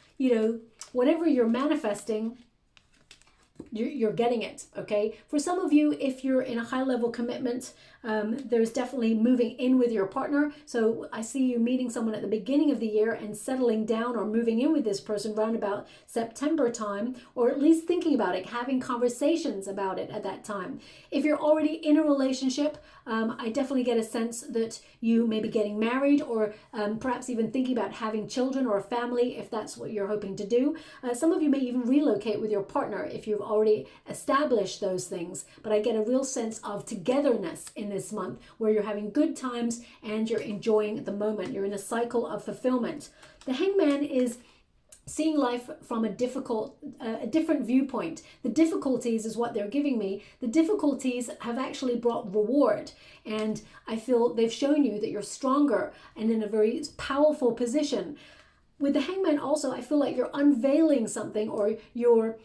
Speaker 1: whatever you're manifesting, you're getting it, okay? For some of you, if you're in a high level commitment, there's definitely moving in with your partner. So I see you meeting someone at the beginning of the year and settling down or moving in with this person around about September time, or at least thinking about it, having conversations about it at that time. If you're already in a relationship, I definitely get a sense that you may be getting married, or perhaps even thinking about having children or a family if that's what you're hoping to do. Some of you may even relocate with your partner if you've already established those things. But I get a real sense of togetherness in this month where you're having good times and you're enjoying the moment. You're in a cycle of fulfillment. The Hangman is seeing life from a different viewpoint. The difficulties is what they're giving me. The difficulties have actually brought reward. And I feel they've shown you that you're stronger and in a very powerful position. With the Hangman also, I feel like you're unveiling something, or you're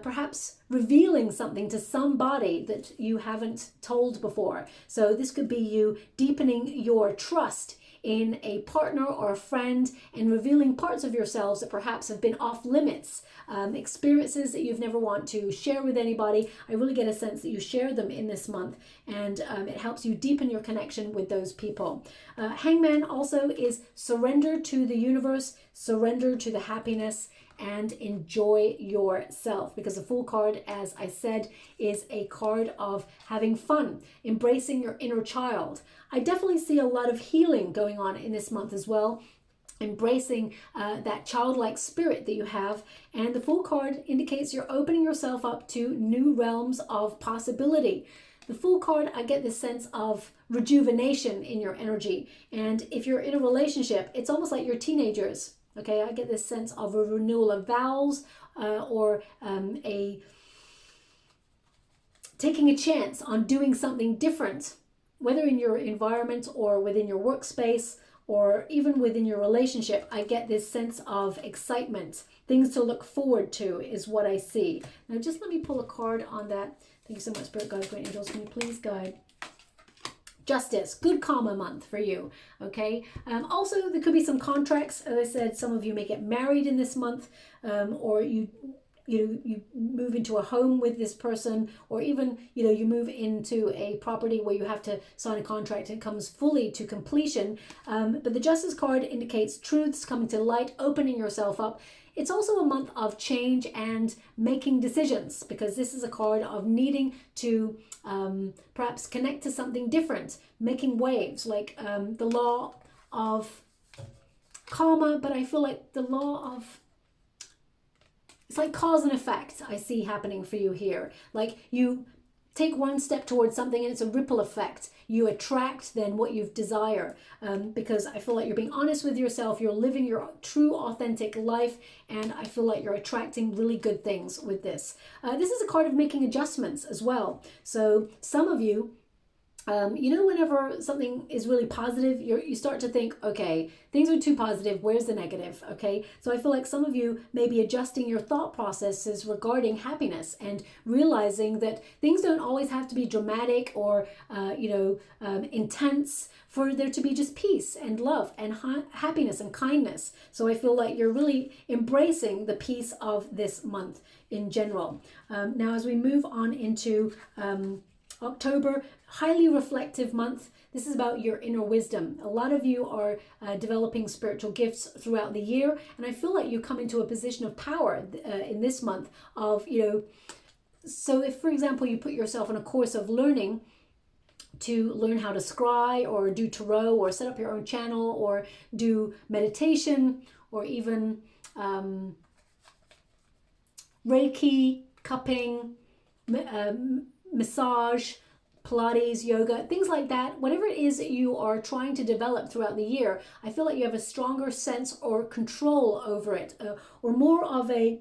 Speaker 1: perhaps revealing something to somebody that you haven't told before. So this could be you deepening your trust in a partner or a friend and revealing parts of yourselves that perhaps have been off limits, experiences that you've never want to share with anybody. I really get a sense that you share them in this month, and it helps you deepen your connection with those people. Hangman also is surrender to the universe, surrender to the happiness, and enjoy yourself, because the Fool card, as I said, is a card of having fun, embracing your inner child. I definitely see a lot of healing going on in this month as well, embracing that childlike spirit that you have. And the Fool card indicates you're opening yourself up to new realms of possibility. The Fool card, I get this sense of rejuvenation in your energy. And if you're in a relationship, it's almost like you're teenagers. Okay, I get this sense of a renewal of vows or a taking a chance on doing something different, whether in your environment or within your workspace or even within your relationship. I get this sense of excitement, things to look forward to is what I see. Now just let me pull a card on that. Thank you so much, Spirit Guides, Great Angels. Can you please guide? Justice, good karma month for you, okay? Also, there could be some contracts. As I said, some of you may get married in this month, or you move into a home with this person, or even, you move into a property where you have to sign a contract and it comes fully to completion. But the Justice card indicates truths coming to light, opening yourself up. It's also a month of change and making decisions, because this is a card of needing to perhaps connect to something different, making waves, like the law of karma, but I feel like the law of, it's like cause and effect I see happening for you here. Like you take one step towards something and it's a ripple effect. You attract then what you desire, because I feel like you're being honest with yourself, you're living your true authentic life, and I feel like you're attracting really good things with this. This is a card of making adjustments as well. So some of you, whenever something is really positive, you start to think, okay, things are too positive, where's the negative, okay? So I feel like some of you may be adjusting your thought processes regarding happiness and realizing that things don't always have to be dramatic or, intense for there to be just peace and love and happiness and kindness. So I feel like you're really embracing the peace of this month in general. Now, as we move on into October, highly reflective month. This is about your inner wisdom. A lot of you are developing spiritual gifts throughout the year, and I feel like you come into a position of power in this month of, so if, for example, you put yourself on a course of learning to learn how to scry or do tarot or set up your own channel or do meditation or even Reiki, cupping, massage, Pilates, yoga, things like that, whatever it is that you are trying to develop throughout the year, I feel like you have a stronger sense or control over it, or more of a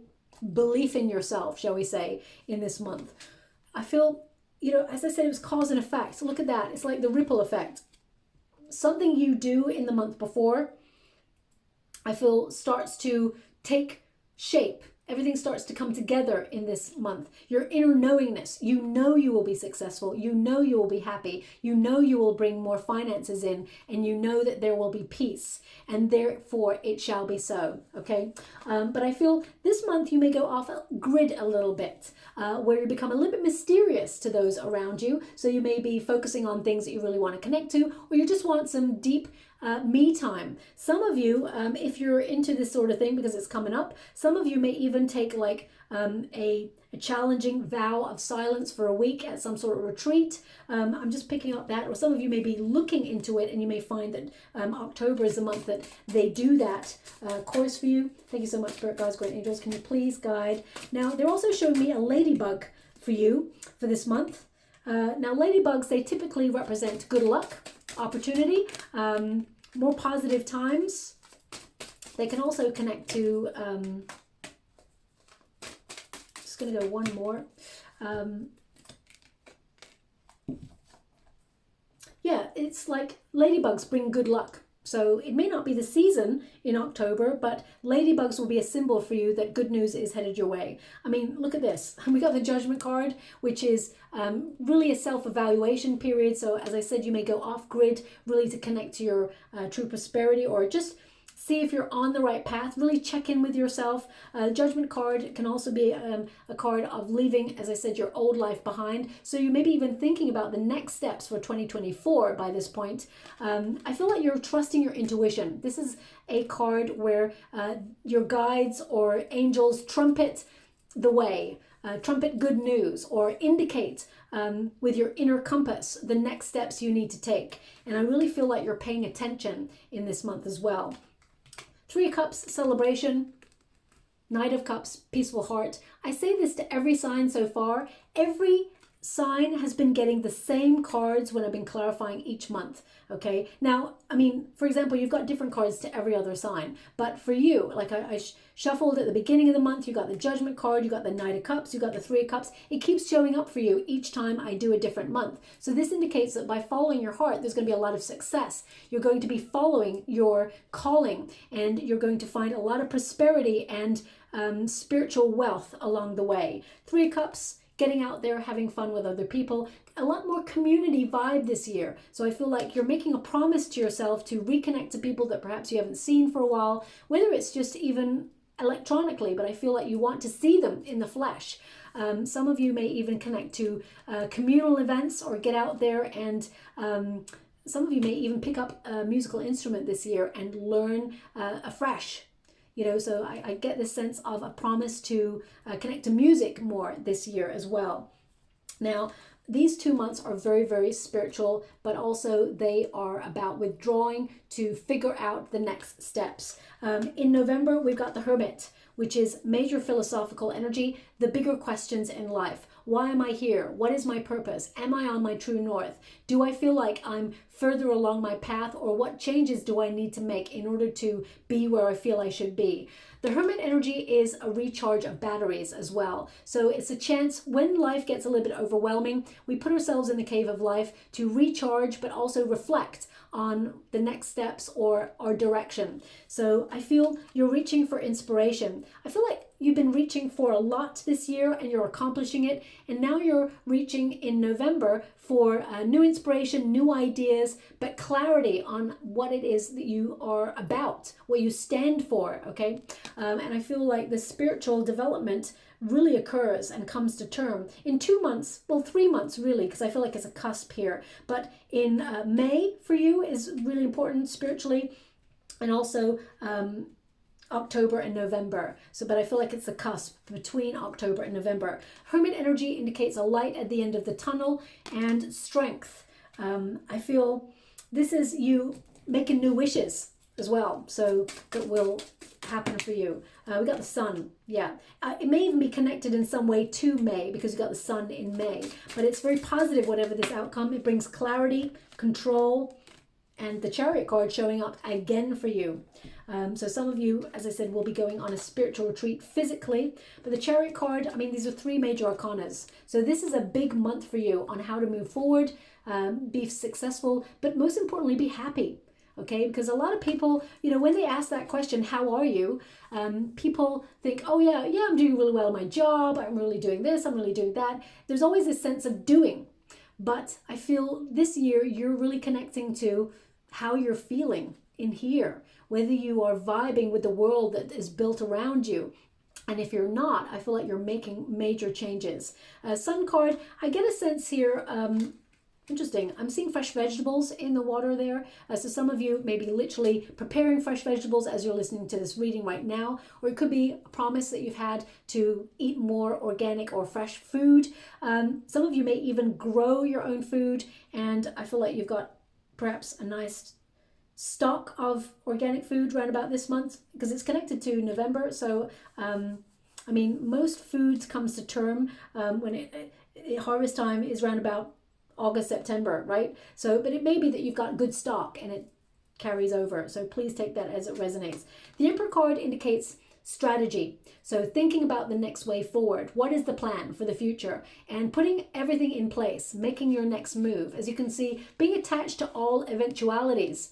Speaker 1: belief in yourself, shall we say, in this month. I feel, as I said, it was cause and effect. Look at that. It's like the ripple effect. Something you do in the month before, I feel, starts to take shape. Everything starts to come together in this month. Your inner knowingness, you know you will be successful, you know you will be happy, you know you will bring more finances in, and you know that there will be peace, and therefore it shall be so, okay? But I feel this month you may go off grid a little bit, where you become a little bit mysterious to those around you. So you may be focusing on things that you really want to connect to, or you just want some deep me time. Some of you, if you're into this sort of thing, because it's coming up, some of you may even take like a challenging vow of silence for a week at some sort of retreat. I'm just picking up that, or some of you may be looking into it, and you may find that October is the month that they do that course for you. Thank you so much, Spirit Guides, Great Angels. Can you please guide? Now, they're also showing me a ladybug for you for this month. Now, ladybugs, they typically represent good luck, opportunity, more positive times. They can also connect to, just going to go one more. Yeah, it's like ladybugs bring good luck. So it may not be the season in October, but ladybugs will be a symbol for you that good news is headed your way. I mean, look at this. We got the Judgment card, which is really a self-evaluation period. So as I said, you may go off grid really to connect to your true prosperity, or just see if you're on the right path. Really check in with yourself. Judgment card can also be a card of leaving, as I said, your old life behind. So you may be even thinking about the next steps for 2024 by this point. I feel like you're trusting your intuition. This is a card where your guides or angels trumpet the way, trumpet good news, or indicate with your inner compass the next steps you need to take. And I really feel like you're paying attention in this month as well. Three of Cups, celebration. Knight of Cups, peaceful heart. I say this to every sign so far. Every sign has been getting the same cards when I've been clarifying each month. Okay, now, I mean, for example, you've got different cards to every other sign, but for you, like I shuffled at the beginning of the month, you got the Judgment card, you got the Knight of Cups, you got the Three of Cups. It keeps showing up for you each time I do a different month. So this indicates that by following your heart, there's going to be a lot of success. You're going to be following your calling, and you're going to find a lot of prosperity and spiritual wealth along the way. Three of Cups, getting out there, having fun with other people, a lot more community vibe this year. So I feel like you're making a promise to yourself to reconnect to people that perhaps you haven't seen for a while, whether it's just even electronically, but I feel like you want to see them in the flesh. Some of you may even connect to communal events or get out there, and some of you may even pick up a musical instrument this year and learn afresh. You know, so I get this sense of a promise to connect to music more this year as well. Now, these 2 months are very, very spiritual, but also they are about withdrawing to figure out the next steps. In November, we've got the Hermit, which is major philosophical energy, the bigger questions in life. Why am I here? What is my purpose? Am I on my true north? Do I feel like I'm further along my path, or what changes do I need to make in order to be where I feel I should be? The Hermit energy is a recharge of batteries as well. So it's a chance when life gets a little bit overwhelming, we put ourselves in the cave of life to recharge, but also reflect on the next steps or our direction. So I feel you're reaching for inspiration. I feel like you've been reaching for a lot this year and you're accomplishing it. And now you're reaching in November for new inspiration, new ideas, but clarity on what it is that you are about, what you stand for, okay? And I feel like the spiritual development really occurs and comes to term in 2 months, well, 3 months really, because I feel like it's a cusp here. But in May for you is really important spiritually, and also October and November. So, but I feel like it's the cusp between October and November. Hermit energy indicates a light at the end of the tunnel and strength. I feel this is you making new wishes as well, so that will happen for you. We got the sun, yeah. It may even be connected in some way to May, because you got the sun in May, but it's very positive whatever this outcome. It brings clarity, control, and the Chariot card showing up again for you. So some of you, as I said, will be going on a spiritual retreat physically, but the Chariot card, I mean, these are 3 major arcanas. So this is a big month for you on how to move forward, be successful, but most importantly, be happy. Okay, because a lot of people, you know, when they ask that question, how are you? People think, oh yeah, I'm doing really well in my job. I'm really doing this. I'm really doing that. There's always this sense of doing. But I feel this year you're really connecting to how you're feeling in here, whether you are vibing with the world that is built around you. And if you're not, I feel like you're making major changes. Sun card, I get a sense here, interesting. I'm seeing fresh vegetables in the water there. So some of you may be literally preparing fresh vegetables as you're listening to this reading right now, or it could be a promise that you've had to eat more organic or fresh food. Some of you may even grow your own food, and I feel like you've got perhaps a nice stock of organic food around about this month, because it's connected to November. So I mean, most foods comes to term when harvest time is around about August, September, right? So, but it may be that you've got good stock and it carries over. So please take that as it resonates. The Emperor card indicates strategy. So thinking about the next way forward. What is the plan for the future? And putting everything in place, making your next move. As you can see, being attached to all eventualities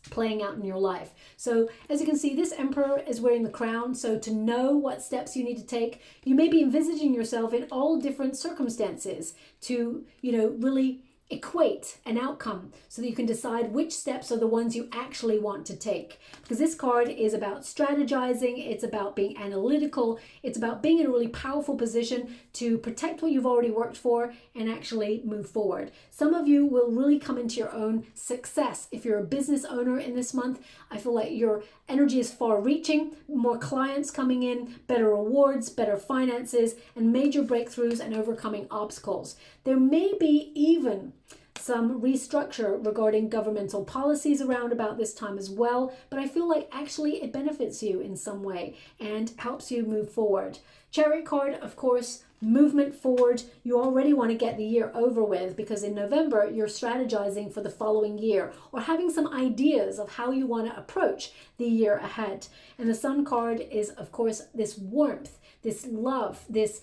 Speaker 1: playing out in your life. So as you can see, this Emperor is wearing the crown. So to know what steps you need to take, you may be envisaging yourself in all different circumstances to, you know, really equate an outcome so that you can decide which steps are the ones you actually want to take. Because this card is about strategizing, it's about being analytical, it's about being in a really powerful position to protect what you've already worked for and actually move forward. Some of you will really come into your own success. If you're a business owner in this month, I feel like your energy is far reaching, more clients coming in, better rewards, better finances, and major breakthroughs and overcoming obstacles. There may be even some restructure regarding governmental policies around about this time as well, but I feel like actually it benefits you in some way and helps you move forward. Chariot card, of course, movement forward. You already want to get the year over with, because in November you're strategizing for the following year or having some ideas of how you want to approach the year ahead. And the Sun card is, of course, this warmth, this love, this,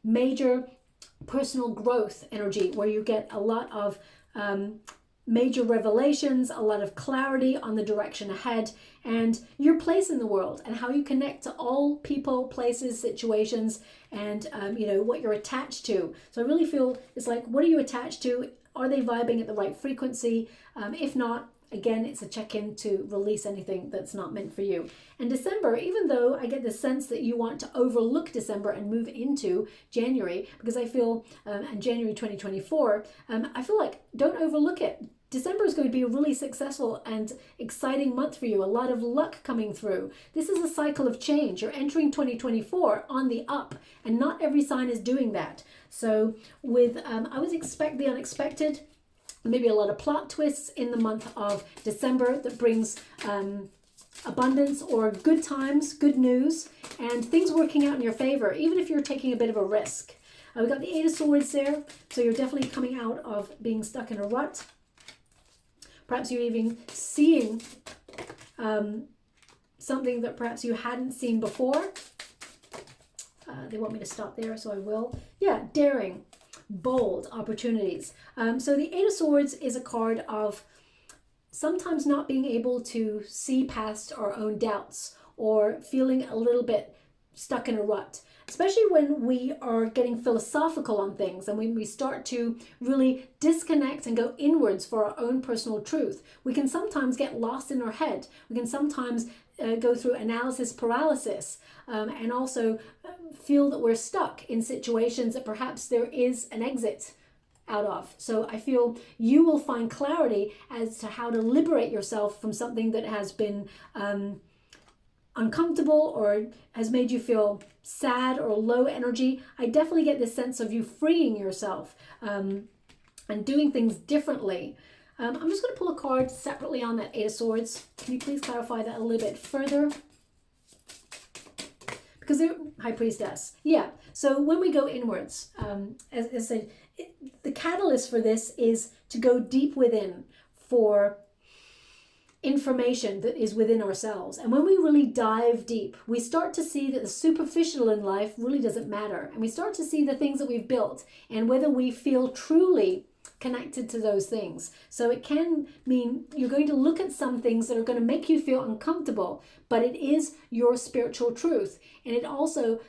Speaker 1: major personal growth energy where you get a lot of major revelations, a lot of clarity on the direction ahead and your place in the world and how you connect to all people, places, situations, and what you're attached to. So I really feel it's like, what are you attached to? Are they vibing at the right frequency? If not, again, it's a check-in to release anything that's not meant for you. And December, even though I get the sense that you want to overlook December and move into January, because I feel, and January 2024, I feel like don't overlook it. December is going to be a really successful and exciting month for you. A lot of luck coming through. This is a cycle of change. You're entering 2024 on the up, and not every sign is doing that. So with, I would expect the unexpected, maybe a lot of plot twists in the month of December that brings abundance or good times, good news, and things working out in your favor, even if you're taking a bit of a risk. We've got the Eight of Swords there, so you're definitely coming out of being stuck in a rut. Perhaps you're even seeing something that perhaps you hadn't seen before. They want me to stop there, so I will. Yeah, daring, bold opportunities. So the Eight of Swords is a card of sometimes not being able to see past our own doubts or feeling a little bit stuck in a rut, especially when we are getting philosophical on things and when we start to really disconnect and go inwards for our own personal truth. We can sometimes get lost in our head. We can sometimes go through analysis paralysis and also feel that we're stuck in situations that perhaps there is an exit out of. So I feel you will find clarity as to how to liberate yourself from something that has been uncomfortable or has made you feel sad or low energy. I definitely get this sense of you freeing yourself and doing things differently. I'm just going to pull a card separately on that Eight of Swords. Can you please clarify that a little bit further? Because they're High Priestess. Yeah, so when we go inwards, as I said, the catalyst for this is to go deep within for information that is within ourselves. And when we really dive deep, we start to see that the superficial in life really doesn't matter. And we start to see the things that we've built and whether we feel truly connected to those things. So it can mean you're going to look at some things that are going to make you feel uncomfortable, but it is your spiritual truth. And it also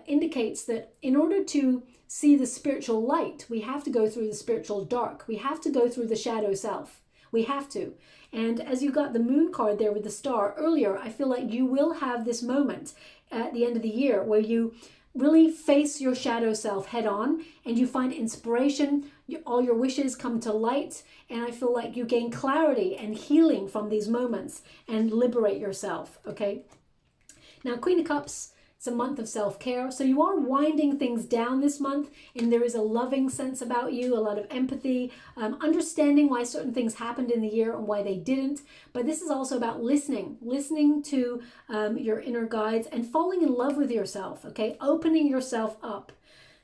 Speaker 1: indicates that in order to see the spiritual light, we have to go through the spiritual dark. We have to go through the shadow self. We have to. And as you got the Moon card there with the star earlier, I feel like you will have this moment at the end of the year where you really face your shadow self head on and you find inspiration, all your wishes come to light, and I feel like you gain clarity and healing from these moments and liberate yourself, okay? Now, Queen of Cups, it's a month of self-care, so you are winding things down this month, and there is a loving sense about you, a lot of empathy, understanding why certain things happened in the year and why they didn't. But this is also about listening to your inner guides and falling in love with yourself, okay? Opening yourself up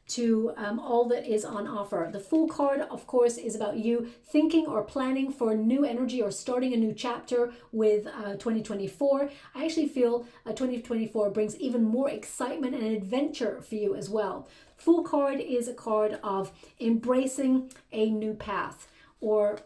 Speaker 1: to all that is on offer. The Fool card, of course, is about you thinking or planning for new energy or starting a new chapter with 2024. I actually feel 2024 brings even more excitement and adventure for you as well. Fool card is a card of embracing a new path, or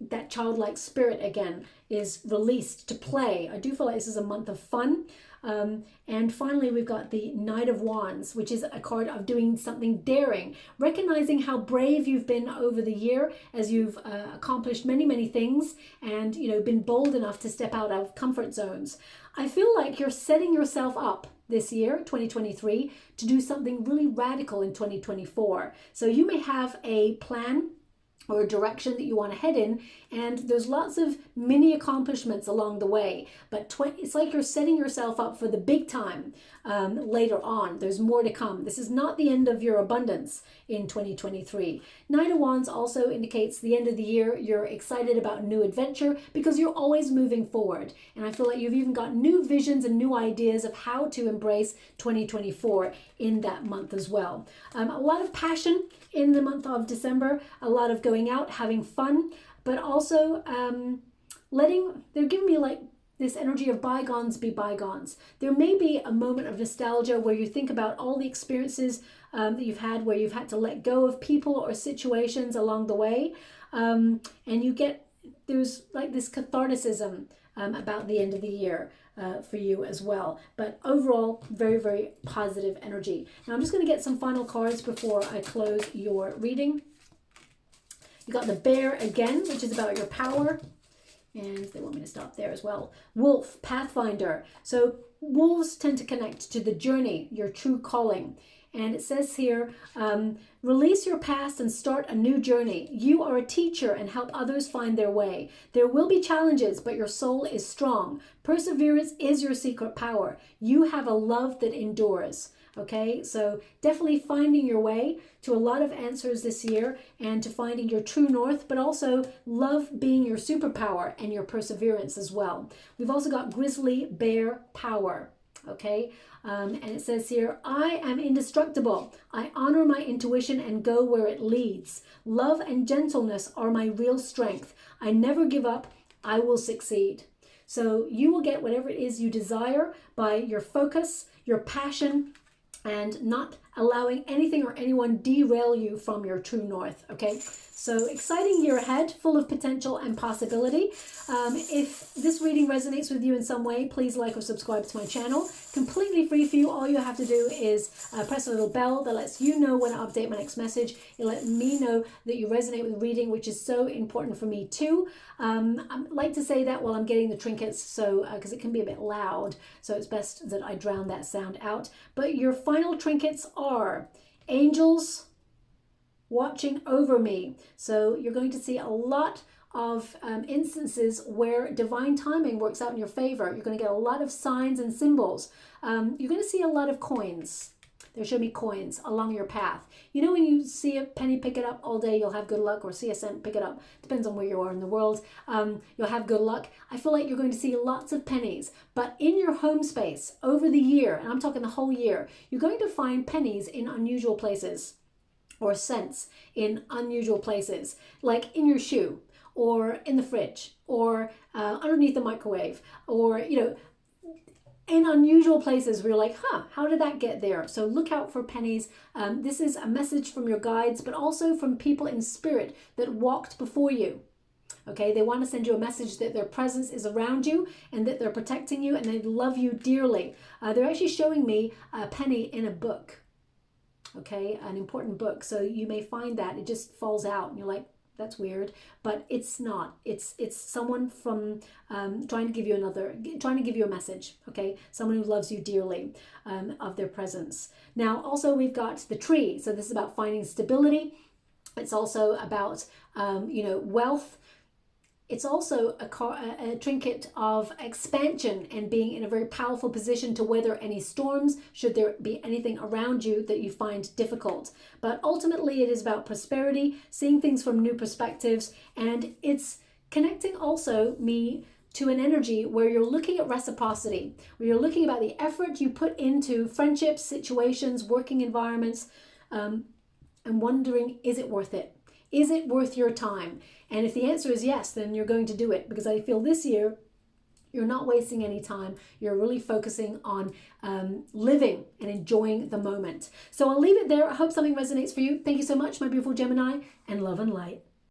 Speaker 1: that childlike spirit again is released to play. I do feel like this is a month of fun. And finally, we've got the Knight of Wands, which is a card of doing something daring, recognizing how brave you've been over the year as you've accomplished many, many things and, been bold enough to step out of comfort zones. I feel like you're setting yourself up this year, 2023, to do something really radical in 2024. So you may have a plan or a direction that you want to head in, and there's lots of mini accomplishments along the way, but it's like you're setting yourself up for the big time later on. There's more to come. This is not the end of your abundance in 2023. Knight of Wands also indicates the end of the year. You're excited about a new adventure because you're always moving forward, and I feel like you've even got new visions and new ideas of how to embrace 2024 in that month as well. A lot of passion in the month of December, a lot of going out, having fun, but also they're giving me like this energy of bygones be bygones. There may be a moment of nostalgia where you think about all the experiences that you've had, where you've had to let go of people or situations along the way, and there's like this catharticism about the end of the year for you as well. But overall, very, very positive energy. Now I'm just going to get some final cards before I close your reading. You got the Bear again, which is about your power. And they want me to stop there as well. Wolf, Pathfinder. So wolves tend to connect to the journey, your true calling. And it says here, release your past and start a new journey. You are a teacher and help others find their way. There will be challenges, but your soul is strong. Perseverance is your secret power. You have a love that endures. Okay, so definitely finding your way to a lot of answers this year and to finding your true north, but also love being your superpower and your perseverance as well. We've also got Grizzly Bear Power. Okay, and it says here, I am indestructible. I honor my intuition and go where it leads. Love and gentleness are my real strength. I never give up. I will succeed. So you will get whatever it is you desire by your focus, your passion, and not allowing anything or anyone derail you from your true north. Okay, so exciting year ahead, full of potential and possibility. If this reading resonates with you in some way, please like or subscribe to my channel. Completely free for you. All you have to do is press a little bell that lets you know when I update my next message. It let me know that you resonate with the reading, which is so important for me too. I like to say that while I'm getting the trinkets, so because it can be a bit loud, so it's best that I drown that sound out. But your final trinkets are angels watching over me. So you're going to see a lot of instances where divine timing works out in your favor. You're going to get a lot of signs and symbols. You're going to see a lot of coins. They're showing me coins along your path. You know, when you see a penny, pick it up all day, you'll have good luck, or see a cent, pick it up. Depends on where you are in the world. You'll have good luck. I feel like you're going to see lots of pennies, but in your home space over the year, and I'm talking the whole year, you're going to find pennies in unusual places, or cents in unusual places, like in your shoe, or in the fridge, or underneath the microwave, or, you know, in unusual places where you're like, how did that get there? So look out for pennies. This is a message from your guides, but also from people in spirit that walked before you. Okay, they want to send you a message that their presence is around you and that they're protecting you and they love you dearly. They're actually showing me a penny in a book. Okay, an important book. So you may find that it just falls out and you're like, that's weird, but it's not. It's someone from trying to give you a message. Okay, someone who loves you dearly, of their presence. Now, also we've got the tree. So this is about finding stability. It's also about wealth. It's also a trinket of expansion and being in a very powerful position to weather any storms, should there be anything around you that you find difficult. But ultimately, it is about prosperity, seeing things from new perspectives, and it's connecting also me to an energy where you're looking at reciprocity, where you're looking about the effort you put into friendships, situations, working environments, and wondering, is it worth it? Is it worth your time? And if the answer is yes, then you're going to do it, because I feel this year you're not wasting any time. You're really focusing on living and enjoying the moment. So I'll leave it there. I hope something resonates for you. Thank you so much, my beautiful Gemini, and love and light.